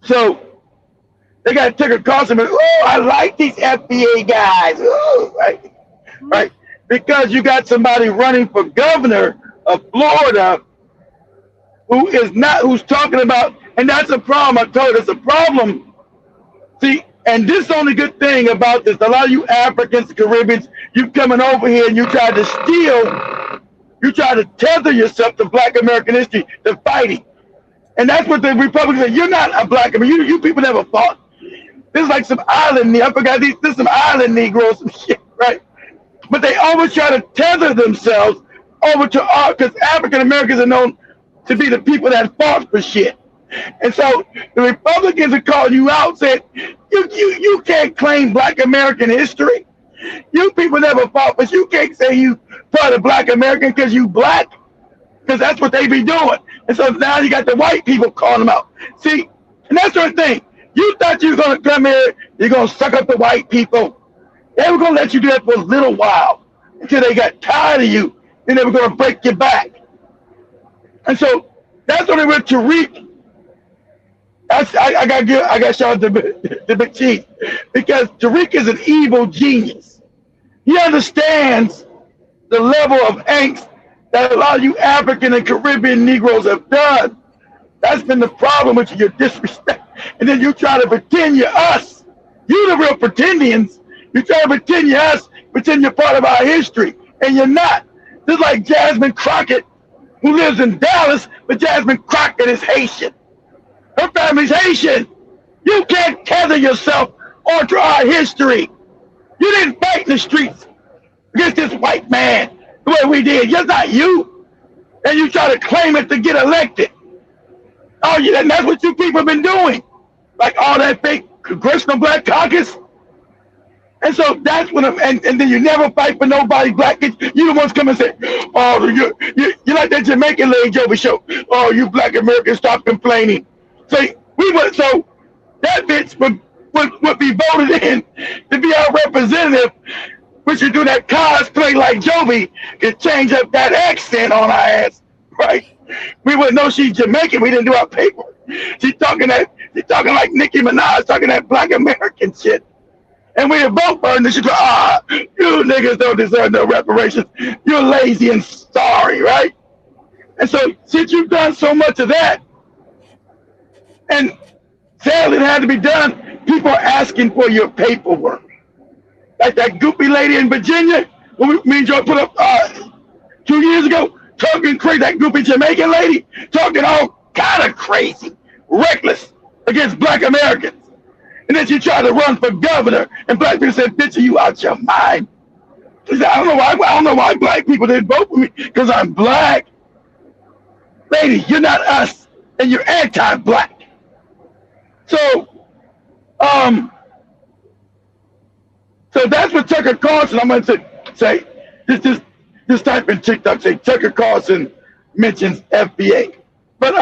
So they got Tucker Carlson, oh, I like these FBA guys, oh, right? Because you got somebody running for governor of Florida who's talking about, and that's a problem. I told you, it's a problem. See, and this is the only good thing about this. A lot of you Africans, Caribbeans, you coming over here and you try to steal, you try to tether yourself to Black American history, to fighting. And that's what the Republicans say. You're not a Black American. You people never fought. This is like some island, I forgot this is some island Negroes, some shit, right? But they always try to tether themselves over to our, because African Americans are known to be the people that fought for shit. And so the Republicans are calling you out, saying, you can't claim Black American history. You people never fought, but you can't say you part of Black American because you Black, because that's what they be doing. And so now you got the white people calling them out. See, and that's the thing. You thought you were going to come here, you're going to suck up the white people. They were going to let you do that for a little while until they got tired of you, then they were going to break your back. And so that's when they went to Tariq. I got shout out to Big Chief, because Tariq is an evil genius. He understands the level of angst that a lot of you African and Caribbean Negroes have done. That's been the problem with your disrespect. And then you try to pretend you're us. You the real pretendians. You try to pretend you're us, pretend you're part of our history, and you're not. Just like Jasmine Crockett, who lives in Dallas, but Jasmine Crockett is Haitian. Her family's Haitian. You can't tether yourself onto our history. You didn't fight in the streets against this white man the way we did. You're not you. And you try to claim it to get elected. Oh, yeah, and that's what you people have been doing. Like all that fake Congressional Black Caucus. And so that's what and then you never fight for nobody Black. You the ones come and say, oh, you're like that Jamaican lady Jovi show. Oh, you Black Americans, stop complaining. So so that bitch would be voted in to be our representative. We should do that cosplay like Jovi and change up that accent on our ass, right? We wouldn't know she's Jamaican. We didn't do our paperwork. She's talking like Nicki Minaj, talking that Black American shit. And we would vote for her, and then she'd go, you niggas don't deserve no reparations. You're lazy and sorry, right? And so since you've done so much of that, and sadly it had to be done, people are asking for your paperwork. Like that goopy lady in Virginia, when me and Joe put up 2 years ago, talking crazy, that goopy Jamaican lady, talking all kind of crazy, reckless against Black Americans. And then she tried to run for governor, and Black people said, bitch, are you out your mind? She said, I don't know why Black people didn't vote for me, because I'm Black. Lady, you're not us, and you're anti-Black. So that's what Tucker Carlson, I'm going to say, just type in TikTok, say Tucker Carlson mentions FBA. But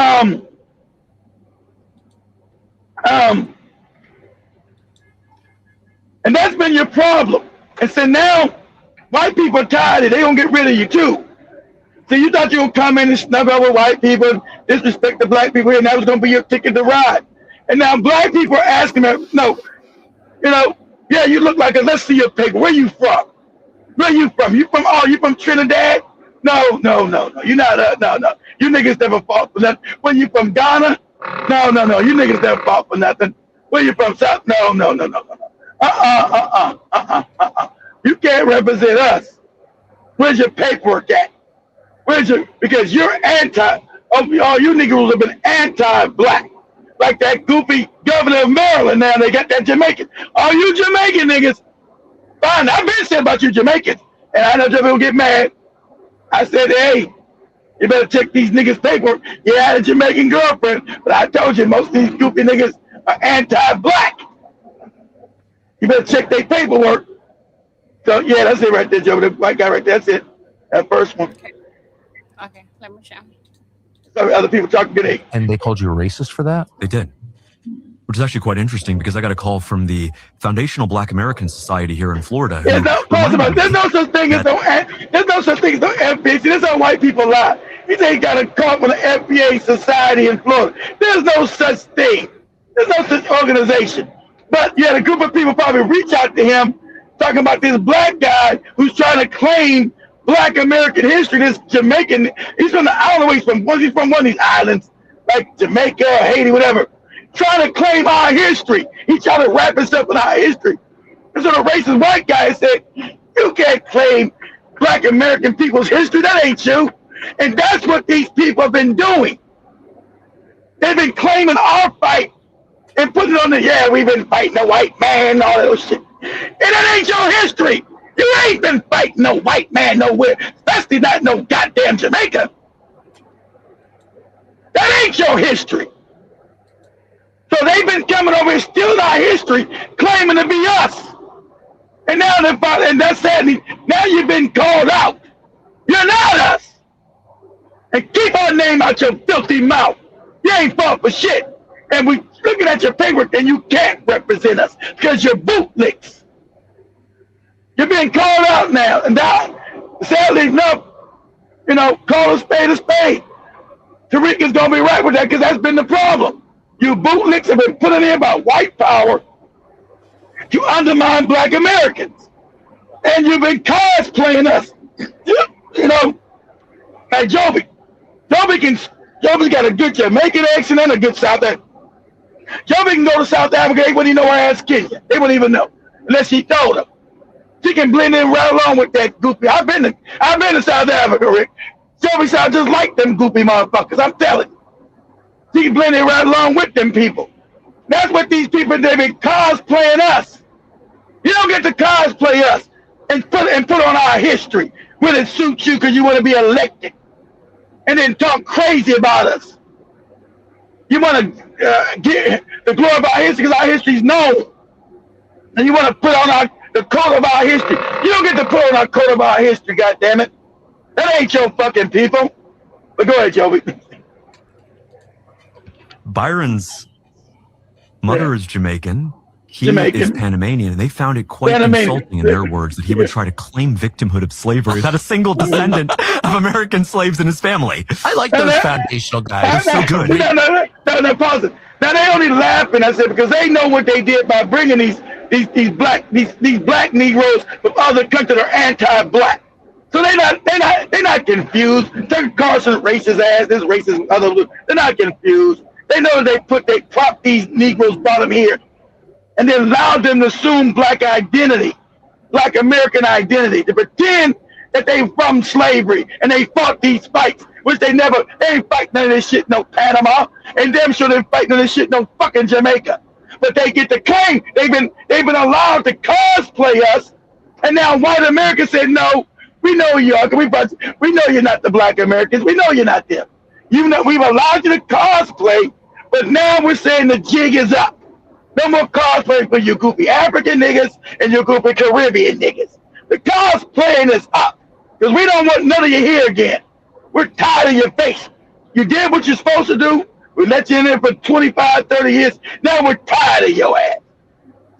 and that's been your problem. And so now white people are tired, they gonna get rid of you too. So you thought you were come in and snub out with white people and disrespect the black people here, and that was going to be your ticket to ride. And now black people are asking me, no, yeah, you look like a, let's see your paper. Where you from? Where you from? You from Trinidad? No. You're not, no. You niggas never fought for nothing. Where you from, Ghana? No. You niggas never fought for nothing. Where you from, South? No. You can't represent us. Where's your paperwork at? Because you're all you niggas have been anti-black. Like that goofy governor of Maryland now, they got that Jamaican. All you Jamaican niggas, fine, I've been saying about you Jamaicans. And I know people get mad. I said, hey, you better check these niggas' paperwork. You had a Jamaican girlfriend, but I told you most of these goofy niggas are anti-black. You better check their paperwork. So yeah, that's it right there, Joe. The white guy right there, that's it. That first one. Okay, let me show. Sorry, other people talking today. And they called you a racist for that? They did. Which is actually quite interesting because I got a call from the Foundational Black American Society here in Florida. There's no such thing as no FBA. See, this is how white people lie. He said he got a call from the FBA Society in Florida. There's no such thing. There's no such organization. But you had a group of people probably reach out to him talking about this black guy who's trying to claim Black American history. This Jamaican, he's from the island. He's from one of these islands, like Jamaica, Haiti, whatever. Trying to claim our history. He's trying to wrap himself in our history. And so the racist white guy said, you can't claim Black American people's history. That ain't you. And that's what these people have been doing. They've been claiming our fight and putting it on we've been fighting a white man, all that shit. And that ain't your history. You ain't been fighting no white man nowhere, especially not no goddamn Jamaica. That ain't your history. So they've been coming over here stealing our history, claiming to be us. And now that's sadly, now you've been called out. You're not us. And keep our name out your filthy mouth. You ain't fought for shit. And we looking at your paperwork and you can't represent us because you're bootlicks. You're being called out now. And now, sadly enough, call a spade a spade. Tariq's going to be right with that because that's been the problem. You bootlicks have been put in here by white power to undermine Black Americans. And you've been cosplaying us. Like Joby. Joby's got a good Jamaican accent and a good South African. Joby can go to South Africa, they wouldn't even know where ass Kenya. They wouldn't even know unless she told them. She can blend in right along with that goofy. I've been to South Africa, Rick. Joby sounds just like them goofy motherfuckers. I'm telling you. She can blend in right along with them people. That's what these people, they've been cosplaying us. You don't get to cosplay us and put on our history when it suits you because you want to be elected. And then talk crazy about us. You want to get the glory of our history because our history is known. And you want to put on the coat of our history. You don't get to put on our coat of our history, goddammit. That ain't your fucking people. But go ahead, Joby. Byron's mother is Jamaican. He is Panamanian, and they found it quite insulting in their words that he would try to claim victimhood of slavery without a single descendant of American slaves in his family. I like those foundational guys. They're so good. No, pause it. Now they only laughing, I said, because they know what they did by bringing these black Negroes from other countries that are anti-black. So they're not confused. Tucker Carlson racist ass, this racist other. They're not confused. They know they prop these Negroes, brought them here, and then allowed them to assume black identity, Black American identity, to pretend that they from slavery and they fought these fights, which they ain't fight none of this shit no Panama, and them sure they fight none of this shit no fucking Jamaica. But they get the claim they've been allowed to cosplay us, and now white America said no, we know you are. We know you're not the Black Americans. We know you're not them. We've allowed you to cosplay, but now we're saying the jig is up. No more cosplay for you goofy African niggas and you goofy Caribbean niggas. The cosplaying is up because we don't want none of you here again. We're tired of your face. You did what you're supposed to do. We let you in there for 25, 30 years. Now we're tired of your ass.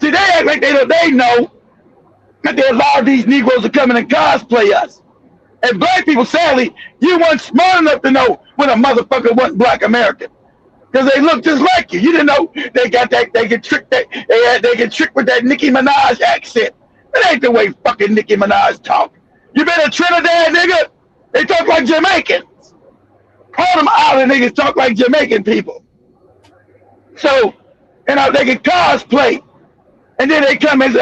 See, they act like they know that they allowed these Negroes to come in and cosplay us. And black people, sadly, you weren't smart enough to know when a motherfucker wasn't black American. Because they look just like you. You didn't know they got that, they get tricked with that Nicki Minaj accent. That ain't the way fucking Nicki Minaj talk. You been to Trinidad, nigga? They talk like Jamaicans. All them island niggas talk like Jamaican people. So, they can cosplay. And then they come and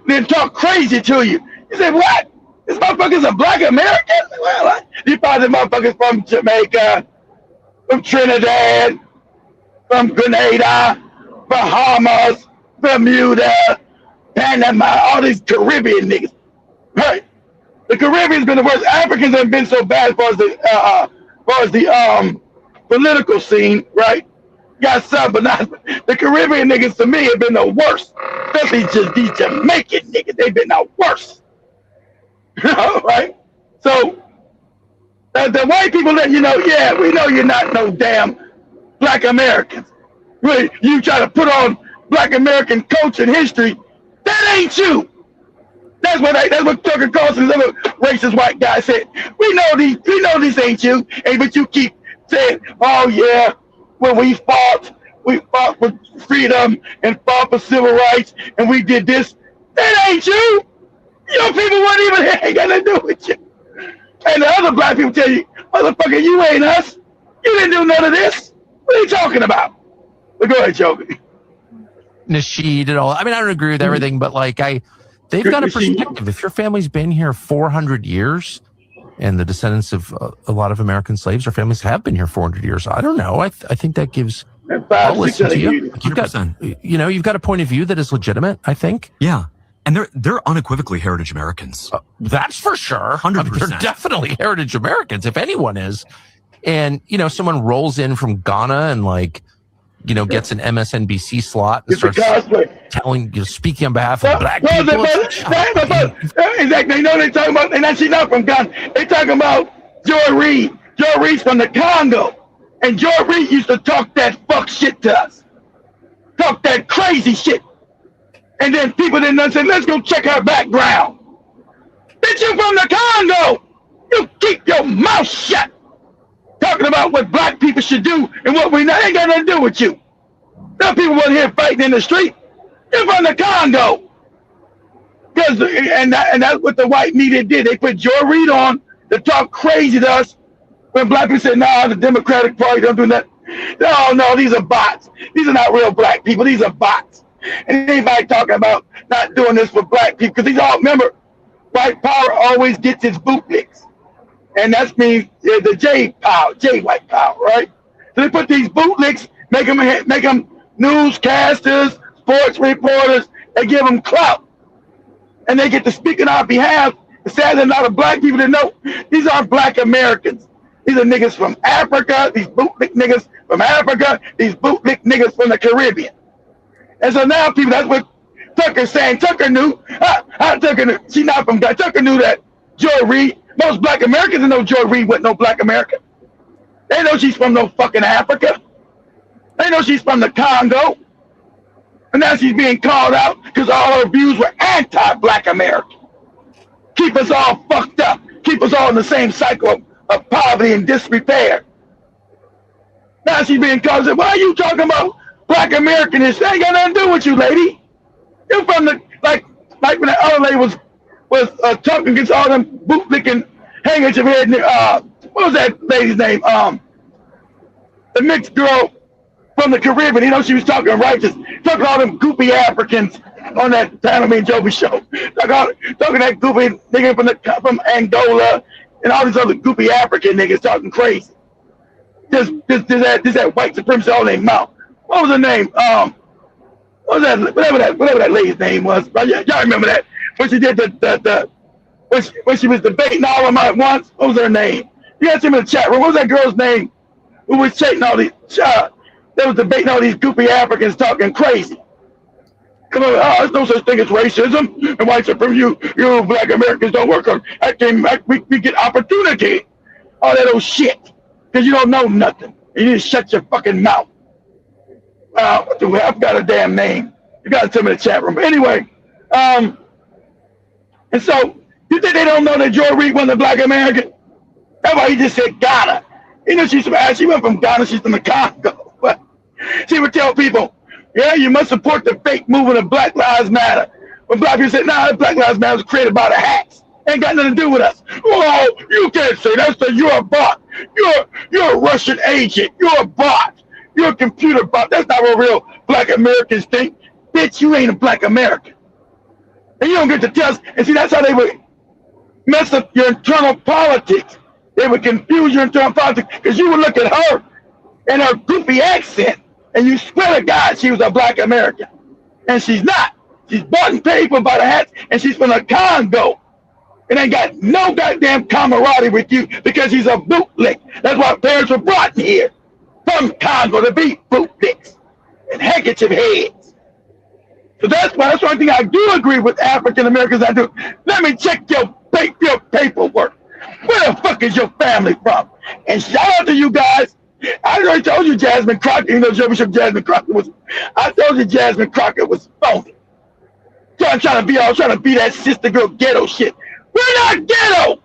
then talk crazy to you. You say, what? This motherfucker's a black American? Well, you probably motherfuckers from Jamaica, from Trinidad, from Grenada, Bahamas, Bermuda, Panama, all these Caribbean niggas. Right? The Caribbean's been the worst. Africans have been so bad as far as the political scene, right? Got some, but not the Caribbean niggas. To me, have been the worst. Especially just these Jamaican niggas. They've been the worst. Right? So the white people let you know, yeah, we know you're not no damn black Americans. Really, you try to put on black American culture and history. That ain't you. That's what Tucker Carlson, the other racist white guy said. We know this ain't you. But you keep saying, oh yeah, when we fought for freedom and fought for civil rights and we did this. That ain't you. Your people weren't even ain't got to do with you. And the other black people tell you, motherfucker, you ain't us. You didn't do none of this. What are you talking about? But go ahead, Joker. Nasheed and all. I mean, I don't agree with everything, but like they've got a perspective. If your family's been here 400 years, and the descendants of a lot of American slaves, or families have been here 400 years, I don't know. I think that gives. I'll listen to you. You've got a point of view that is legitimate, I think. Yeah. And they're unequivocally heritage Americans. That's for sure. 100%. They're definitely heritage Americans, if anyone is. And, someone rolls in from Ghana and gets an MSNBC slot and starts speaking on behalf of black people. Exactly. They talking about, and she's not from Ghana. They talking about Joy Reid. Joy Reid's from the Congo. And Joy Reid used to talk that fuck shit to us. Talk that crazy shit. And then people didn't say, let's go check her background. Bitch, you from the Congo. You keep your mouth shut. Talking about what black people should do and what we not. Ain't got nothing to do with you. Them people wasn't here fighting in the street. You're from the Congo. And that's what the white media did. They put Joy Reid on to talk crazy to us when black people said, nah, the Democratic Party don't do that. No, these are bots. These are not real black people. These are bots. And anybody talking about not doing this for black people, because these all, remember, white power always gets its bootlicks. And that means the J white power, right? So they put these bootlicks, make them newscasters, sports reporters, they give them clout. And they get to speak on our behalf. Sadly, a lot of black people that know these aren't black Americans. These are niggas from Africa, these bootlick niggas from Africa, these bootlick niggas from the Caribbean. And so now people, that's what Tucker's saying. Tucker knew. Tucker knew. She's not from God. Tucker knew that Joy Reid, most black Americans know Joy Reid wasn't no black American. They know she's from no fucking Africa. They know she's from the Congo. And now she's being called out because all her views were anti-black American. Keep us all fucked up. Keep us all in the same cycle of poverty and disrepair. Now she's being called out. Why are you talking about black American history? Ain't got nothing to do with you, lady. You're from the, like when that other lady was talking against all them bootlicking handkerchief head. What was that lady's name? The mixed girl from the Caribbean. She was talking righteous. Talking all them goopy Africans on that Panama and Joby show. Talking that goopy nigga from Angola and all these other goopy African niggas talking crazy. Just that white supremacy all in their mouth. What was her name? What was that? Whatever that lady's name was. Y'all remember that? When she did when she was debating all of them at once. What was her name? You got some in the chat room. What was that girl's name? Who was chasing all these? They was debating all these goopy Africans talking crazy. Come on, there's no such thing as racism and white supremacy. You black Americans don't work on. We get opportunity. All that old shit. Because you don't know nothing. You need to shut your fucking mouth. I've got a damn name. You got to tell me in the chat room. But anyway, and so You think they don't know that Joy Reid wasn't a black American? That's why he just said Ghana. You know, she went from Ghana, she's from the Congo. But she would tell people, yeah, you must support the fake movement of Black Lives Matter. When black people said, nah, Black Lives Matter was created by the hacks. Ain't got nothing to do with us. Oh, you can't say that. So you're a bot. You're a Russian agent. You're a bot. You're a computer bot. That's not what real black Americans think. Bitch, you ain't a black American. And you don't get to tell us. And see, that's how they would mess up your internal politics. They would confuse your internal politics because you would look at her and her goofy accent and you swear to God she was a black American. And she's not. She's bought and paid for by the hats and she's from the Congo. And ain't got no goddamn camaraderie with you because he's a bootlick. That's why parents were brought in here from Congo to be bootlicks and handkerchief heads. So that's the only thing I do agree with African Americans. I do. Let me check your paperwork. Where the fuck is your family from? And shout out to you guys. I already told you Jasmine Crockett, you know, Jasmine Crockett was. I told you Jasmine Crockett was phony. Trying to be that sister girl ghetto shit. We're not ghetto.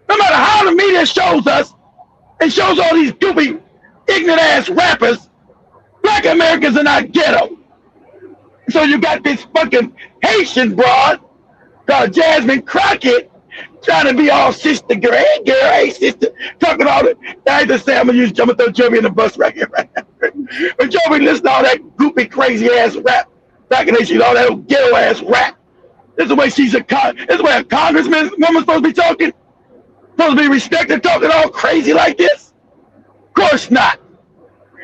No matter how the media shows us and shows all these goofy, ignorant ass rappers, black Americans are not ghetto. So you got this fucking Haitian broad called Jasmine Crockett trying to be all sister girl. Hey girl, hey sister, talking all that. I hate to say I'm gonna throw Joey in the bus right here, right now. But Joey listen to all that goofy, crazy ass rap. Back in the day, all that ghetto ass rap. This is the way this is the way a congressman woman's supposed to be talking. Supposed to be respected, talking all crazy like this. Of course not.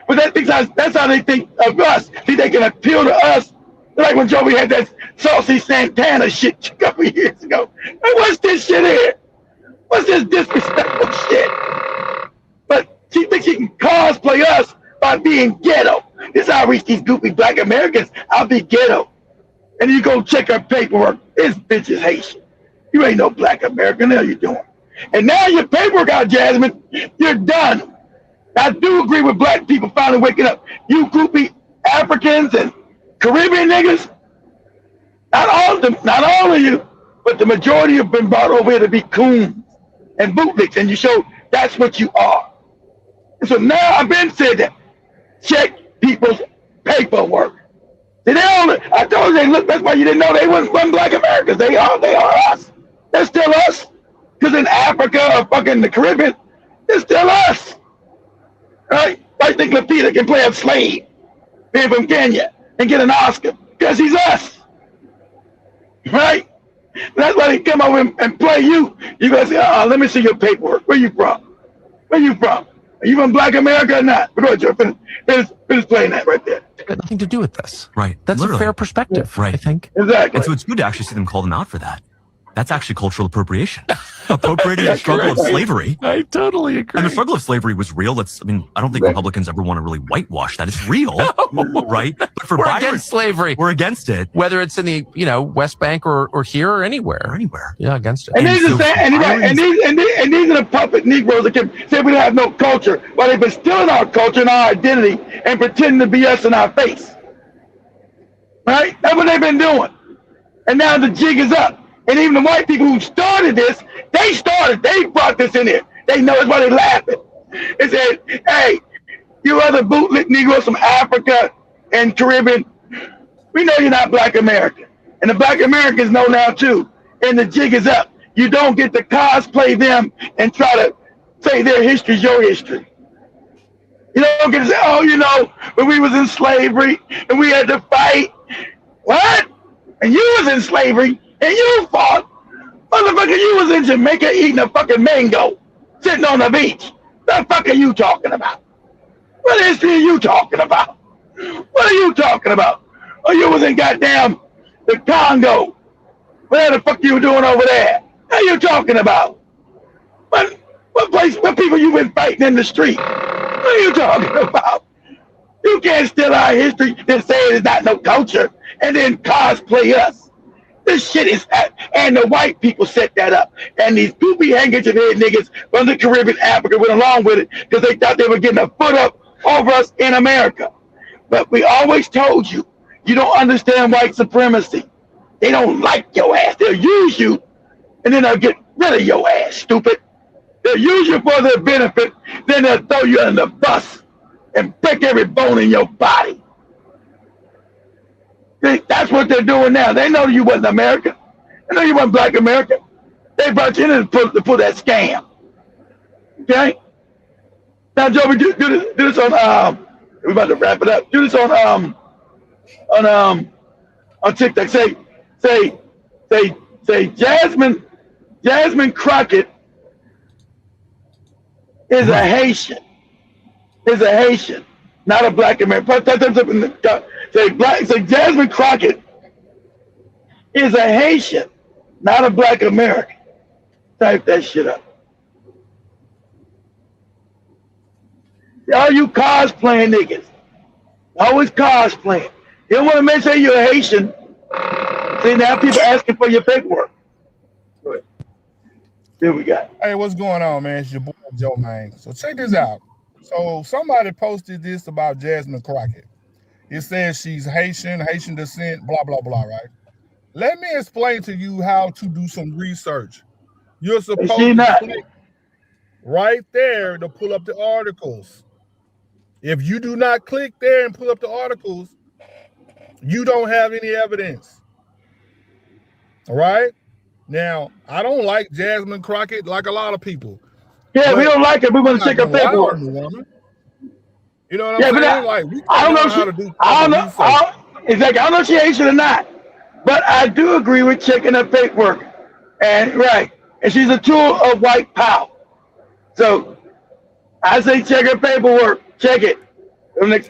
But that's how they think of us. See, they can appeal to us. Like when Joey had that Saucy Santana shit a couple years ago. Hey, what's this shit here? What's this disrespectful shit? But she thinks she can cosplay us by being ghetto. This is how I reach these goofy black Americans. I'll be ghetto. And you go check her paperwork. This bitch is Haitian. You ain't no black American. What the hell you doing? And now your paperwork out, Jasmine. You're done. I do agree with black people finally waking up. You goofy Africans and Caribbean niggas, not all of you, but the majority have been brought over here to be coons and bootlicks, and you show that's what you are. And so now I've been said that. Check people's paperwork. I told you, look, that's why you didn't know they wasn't black Americans. They are us. They're still us. Because in Africa or fucking the Caribbean, they're still us. Right? I think Lupita can play a slave being from Kenya and get an Oscar because he's us. Right? That's why they come over and play you. You're going to say, let me see your paperwork. Where you from? Where you from? Are you from black America or not? Go ahead, Joe. Finish playing that right there. It's got nothing to do with this. Right. That's Literally. a fair perspective, right? I think. Exactly. And so it's good to actually see them call them out for that. That's actually cultural appropriation. Appropriating the struggle of slavery. I totally agree. And the struggle of slavery was real. I don't think Republicans ever want to really whitewash that. It's real, right? But for we're against slavery. We're against it. Whether it's in the, West Bank or here or anywhere. Yeah, against it. And these are the puppet Negroes that can say we don't have no culture, but they've been stealing our culture and our identity and pretending to be us in our face. Right? That's what they've been doing. And now the jig is up. And even the white people who started this, they brought this in here. They know it's why they're laughing. They said, hey, you other bootlick Negroes from Africa and Caribbean, we know you're not black American. And the black Americans know now too. And the jig is up. You don't get to cosplay them and try to say their history is your history. You don't get to say, when we was in slavery and we had to fight. What? And you was in slavery. And you fought, motherfucker, you was in Jamaica eating a fucking mango, sitting on the beach. The fuck are you talking about? What history are you talking about? What are you talking about? Oh, you was in goddamn the Congo. What the fuck you doing over there? What are you talking about? What people you been fighting in the street? What are you talking about? You can't steal our history and say it's not no culture and then cosplay us. This shit is, and the white people set that up. And these goofy handkerchief head niggas from the Caribbean, Africa went along with it because they thought they were getting a foot up over us in America. But we always told you, you don't understand white supremacy. They don't like your ass. They'll use you and then they'll get rid of your ass, stupid. They'll use you for their benefit, then they'll throw you in the bus and break every bone in your body. That's what they're doing now. They know you wasn't American. They know you wasn't black American. They brought you in to pull that scam. Okay? Now, Joey, do this on we're about to wrap it up. Do this on TikTok. Say Jasmine Crockett is a Haitian. Is a Haitian, not a black American. Say Jasmine Crockett is a Haitian, not a black American. Type that shit up. All you cosplaying niggas, always cosplaying. You don't want to mention you're a Haitian. See, now people asking for your paperwork. Go ahead. See what we got. Hey, what's going on, man? It's your boy Joe, man. So check this out. So somebody posted this about Jasmine Crockett. It says she's Haitian descent, blah, blah, blah, right? Let me explain to you how to do some research. You're supposed to click right there to pull up the articles. If you do not click there and pull up the articles, you don't have any evidence. All right? Now, I don't like Jasmine Crockett like a lot of people. Yeah, we don't like it. We want to check her paperwork. You know what I'm saying? Like, I don't know if she's Haitian or not, but I do agree with checking her paperwork. And she's a tool of white power. So I say check her paperwork. Check it.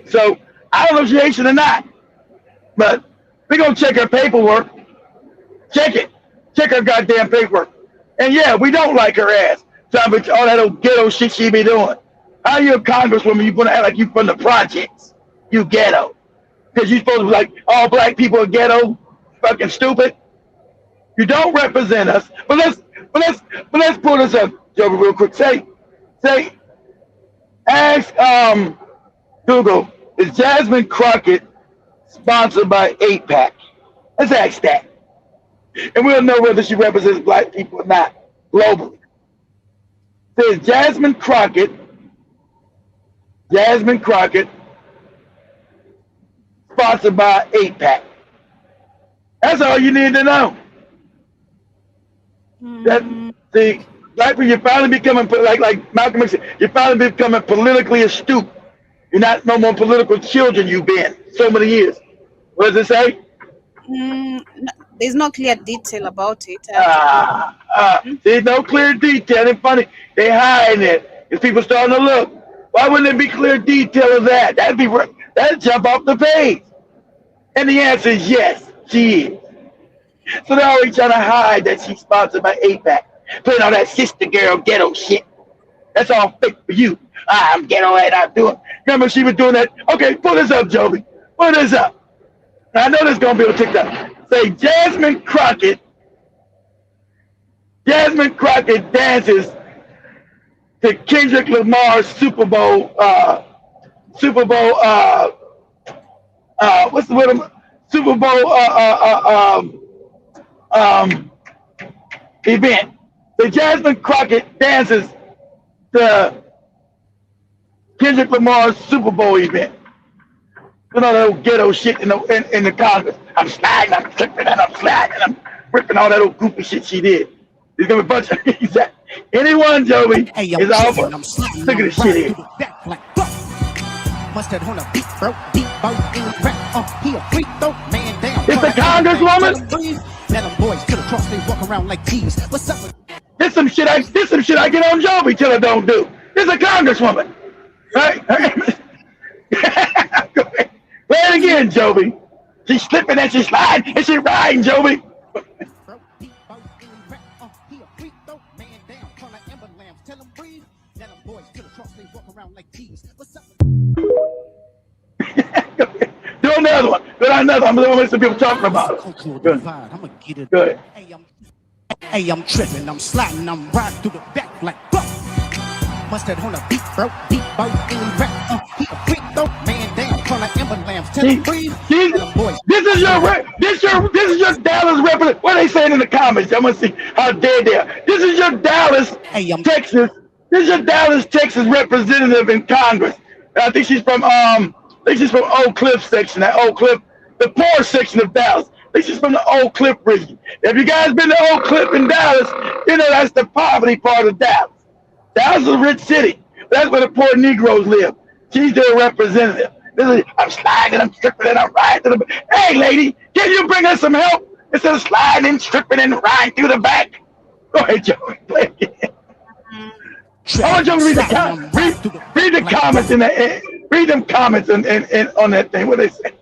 So I don't know if she's Haitian or not, but we're gonna check her paperwork. Check it. Check her goddamn paperwork. And yeah, we don't like her ass. All that old ghetto shit she be doing. How you a congresswoman? You gonna act like you from the projects? You ghetto. Because you supposed to be like all black people are ghetto, fucking stupid. You don't represent us. But let's pull this up, Joe, real quick. Ask Google, is Jasmine Crockett sponsored by 8-Pack? Let's ask that. And we'll know whether she represents black people or not globally. Says Jasmine Crockett, sponsored by 8-Pack. That's all you need to know. Black people, you're finally becoming, like Malcolm X said, you're finally becoming politically astute. You're not no more political children you've been so many years. What does it say? There's no clear detail about it. There's no clear detail. It's funny. They hiding it. If people starting to look, why wouldn't there be clear detail of that? That'd jump off the page. And the answer is yes, she is. So they're always trying to hide that she's sponsored by 8-Pack. Putting all that sister girl ghetto shit. That's all fake for you. I'm ghetto and I'm doing. Remember she was doing that? Okay, pull this up, Joby. Pull this up. I know this gonna be on TikTok. Say Jasmine Crockett dances to Kendrick Lamar's Super Bowl event. So Jasmine Crockett dances to Kendrick Lamar's Super Bowl event. You know that old ghetto shit in the Congress. I'm sliding, I'm tripping, and I'm sliding, and I'm ripping all that old goofy shit she did. There's gonna be a bunch of anyone, Joey, is over. Look at this shit here. It's the Congresswoman. This some shit I get on Joey till I don't do. This is a Congresswoman, right? Play it again, Joby. She's slipping and she's sliding and she's riding, Joby. Do another one. Do another one. I'm going to some people talking about it. Good. Hey, I'm tripping, I'm sliding, I'm riding through the back like fuck. Mustard on a beat, bro, deep boat in the rap. He a freak though, man down, trying This is your Dallas representative. What are they saying in the comments? I'm gonna see how dead they are. This is your Dallas, Texas. This is your Dallas, Texas representative in Congress. I think she's from Oak Cliff section. That Oak Cliff, the poor section of Dallas. I think she's from the Oak Cliff region. If you guys been to Oak Cliff in Dallas, you know that's the poverty part of Dallas. Dallas is a rich city. That's where the poor Negroes live. She's their representative. I'm sliding, I'm stripping, and I'm riding to the back. Hey, lady, can you bring us some help instead of sliding, stripping, and riding through the back? Go ahead, Joey. Play again. I want you to read the comments. Read the comments read them comments on that thing. What they say?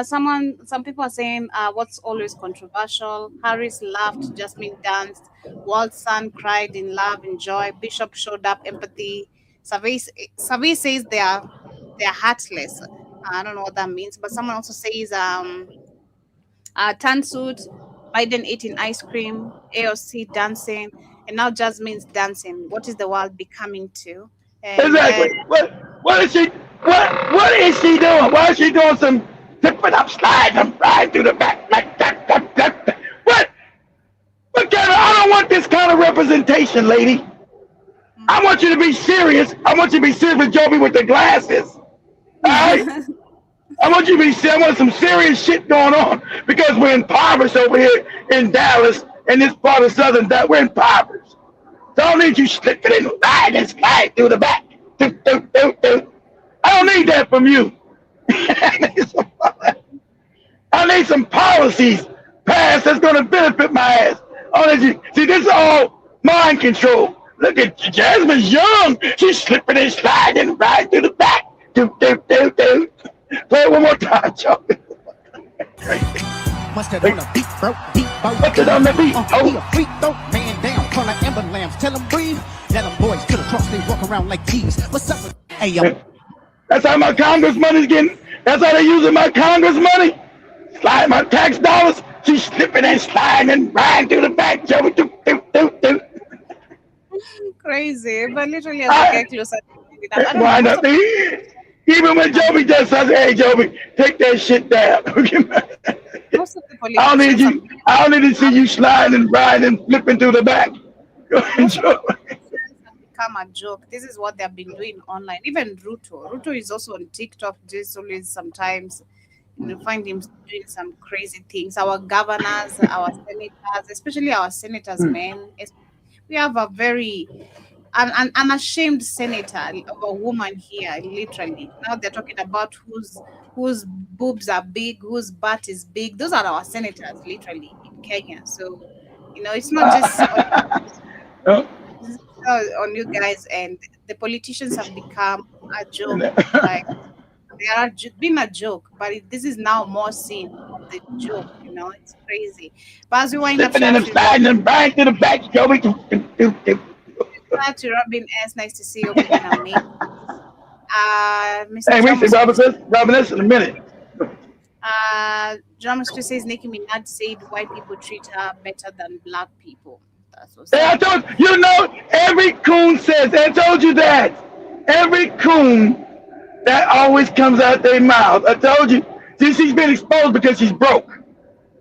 Some people are saying what's always controversial. Harris laughed, Jasmine danced, Walt son cried in love and joy, Bishop showed up empathy. Survey says they are heartless. I don't know what that means, but someone also says Tansuit, Biden eating ice cream, AOC dancing, and now Jasmine's dancing. What is the world becoming to? And exactly. What is she doing? Why is she doing some flipping up, sliding, I'm riding through the back like that? What kind of? I don't want this kind of representation, lady. I want you to be serious. I want you to be serious with Joby with the glasses. All right? I want you to be serious. I want some serious shit going on because we're impoverished over here in Dallas and this part of Southern Dallas. We're impoverished. So I don't need you slipping and riding and sliding through the back. I don't need that from you. I need some policies passed that's going to benefit my ass. See, this is all mind control. Look at Jasmine's young. She's slipping and sliding right through the back. Play it one more time, Joe. Mustard on the beat, bro. Mustard on the beat. He a freak, though. Man down. Call an ambulance. Tell him breathe. Let them boys to the cross. They walk around like keys. What's up with... Hey, yo. That's how my Congress money's getting. That's how they using my Congress money. Slide my tax dollars. She's slipping and sliding and riding through the back, Joe. Crazy, but literally as I get closer, even when Joby does something, hey Joby, take that shit down. Most of the I don't need to see you sliding and riding and flipping through the back. Go ahead, Joby. Become a joke. This is what they've been doing online. Even Ruto is also on TikTok. Just always sometimes you find him doing some crazy things. Our governors, our senators, especially our senators, men. We have a very an unashamed senator of a woman here, literally. Now they're talking about whose boobs are big, whose butt is big. Those are our senators, literally, in Kenya. So, it's not just on you guys, and the politicians have become a joke. Like they are been a joke, but this is now more seen of the joke. It's crazy. But as we wind up, and back to the back, Joey. To Robin S. Nice to see you again, me. Mr. Hey, we see Robin S. in a minute. John Mr. says Nicki Minaj said white people treat her better than black people. That's what's I told every coon says. I told you that. Every coon that always comes out their mouth. I told you. See, she's been exposed because she's broke.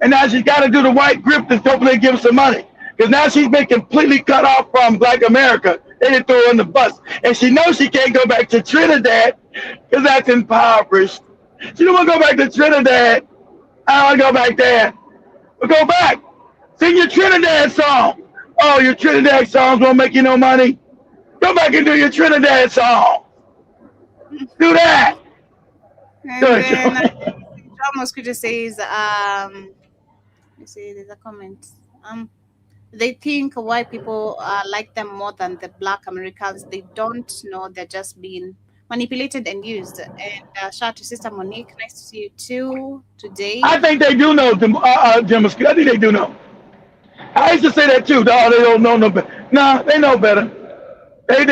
And now she's got to do the white grip to hopefully give her some money. Because now she's been completely cut off from Black America. They didn't throw her on the bus. And she knows she can't go back to Trinidad because that's impoverished. She don't want to go back to Trinidad. I don't want to go back there. But go back. Sing your Trinidad song. Oh, your Trinidad songs won't make you no money. Go back and do your Trinidad song. Do that. And then John Mosquito says, let's see, there's a comment. They think white people like them more than the black Americans. They don't know they're just being manipulated and used. And shout out to Sister Monique. Nice to see you too today. I think they do know, Jim Mosquito. I think they do know. I used to say that too. No, they don't know no better. No, they know better. They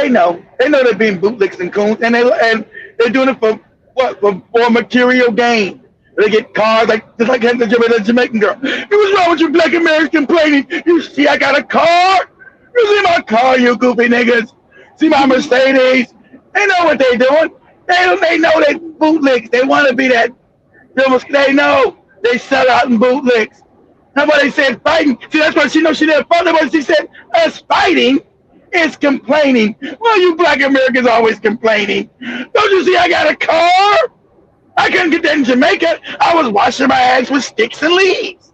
know. They know they're being bootlicks and coons, and they're doing it for what? For material gain. They get cars just like the Jamaican girl. What's wrong with you black Americans complaining? You see I got a car? You see my car, you goofy niggas? See my Mercedes? They know what they doing. They know they bootlegs. They want to be that. They know they sell out in bootlegs. That's why they said fighting. See, that's why she knows she didn't fight. But she said us fighting is complaining. Well, you black Americans always complaining. Don't you see I got a car? I couldn't get that in Jamaica. I was washing my ass with sticks and leaves.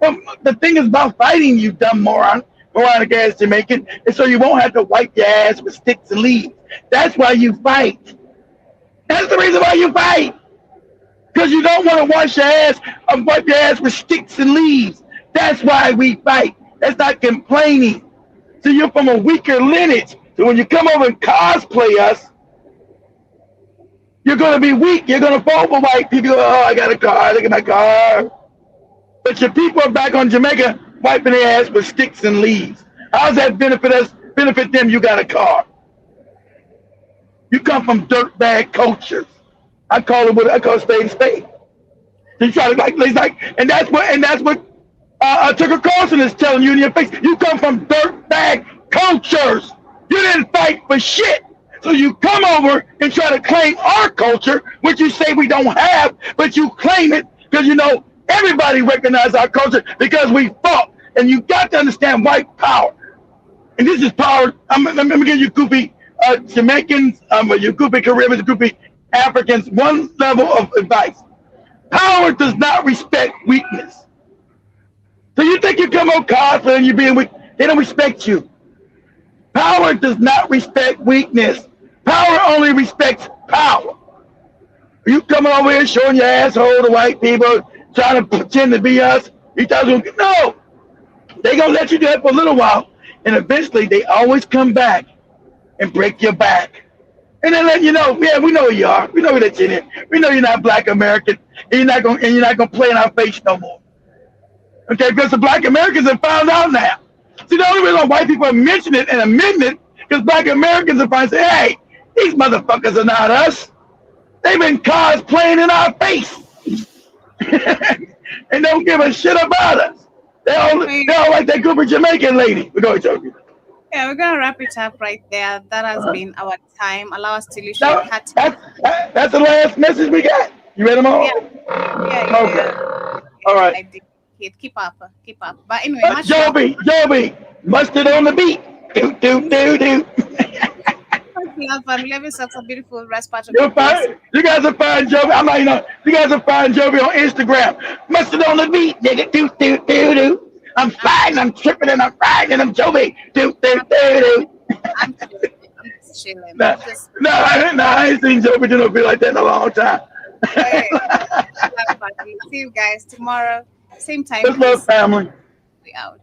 Well, the thing is about fighting, you dumb moron, moronic ass Jamaican, is so you won't have to wipe your ass with sticks and leaves. That's why you fight. That's the reason why you fight. Because you don't want to wash your ass or wipe your ass with sticks and leaves. That's why we fight. That's not complaining. So you're from a weaker lineage. So when you come over and cosplay us, you're going to be weak. You're going to fall for white people. Oh, I got a car. Look at my car. But your people are back on Jamaica wiping their ass with sticks and leaves. How does that benefit us? Benefit them? You got a car. You come from dirtbag cultures. I call it spade a spade. You try to and that's what Tucker Carlson is telling you in your face. You come from dirtbag cultures. You didn't fight for shit. So you come over and try to claim our culture, which you say we don't have, but you claim it because you know everybody recognizes our culture because we fought. And you got to understand white power. And this is power. I'm gonna give you goofy Jamaicans, you goofy Caribbeans, goofy Africans, one level of advice. Power does not respect weakness. So you think you come on cosplay and you're being weak, they don't respect you. Power does not respect weakness. Power only respects power. You coming over here showing your asshole to white people, trying to pretend to be us, no. They're going to let you do it for a little while, and eventually they always come back and break your back. And then let you know, yeah, we know who you are. We know that you're in. We know you're not black American, and you're not gonna play in our face no more. Okay, because the black Americans have found out now. See, the only reason white people are mentioning it and admitting it, because black Americans are finally saying, hey, these motherfuckers are not us. They've been cosplaying in our face. And don't give a shit about us. They all like that group of Jamaican lady. We're going to talk about. Yeah, we're gonna wrap it up right there. That has been our time. Allow us to literally that's the last message we got. You read them all? Yeah. Okay. All right. I did. Keep up. But anyway, Joby, mustard on the beat. Do. We love yourself a beautiful rest patch of You guys are fine, Joby. I'm not, you guys are fine, Joby, on Instagram. Mustard on the beat, nigga. Do. I'm fine, I'm tripping, and I'm riding, and I'm Joby. Do. I'm just chilling. I ain't seen Joby do no feel like that in a long time. See you guys tomorrow, same time. Let's love family. We out.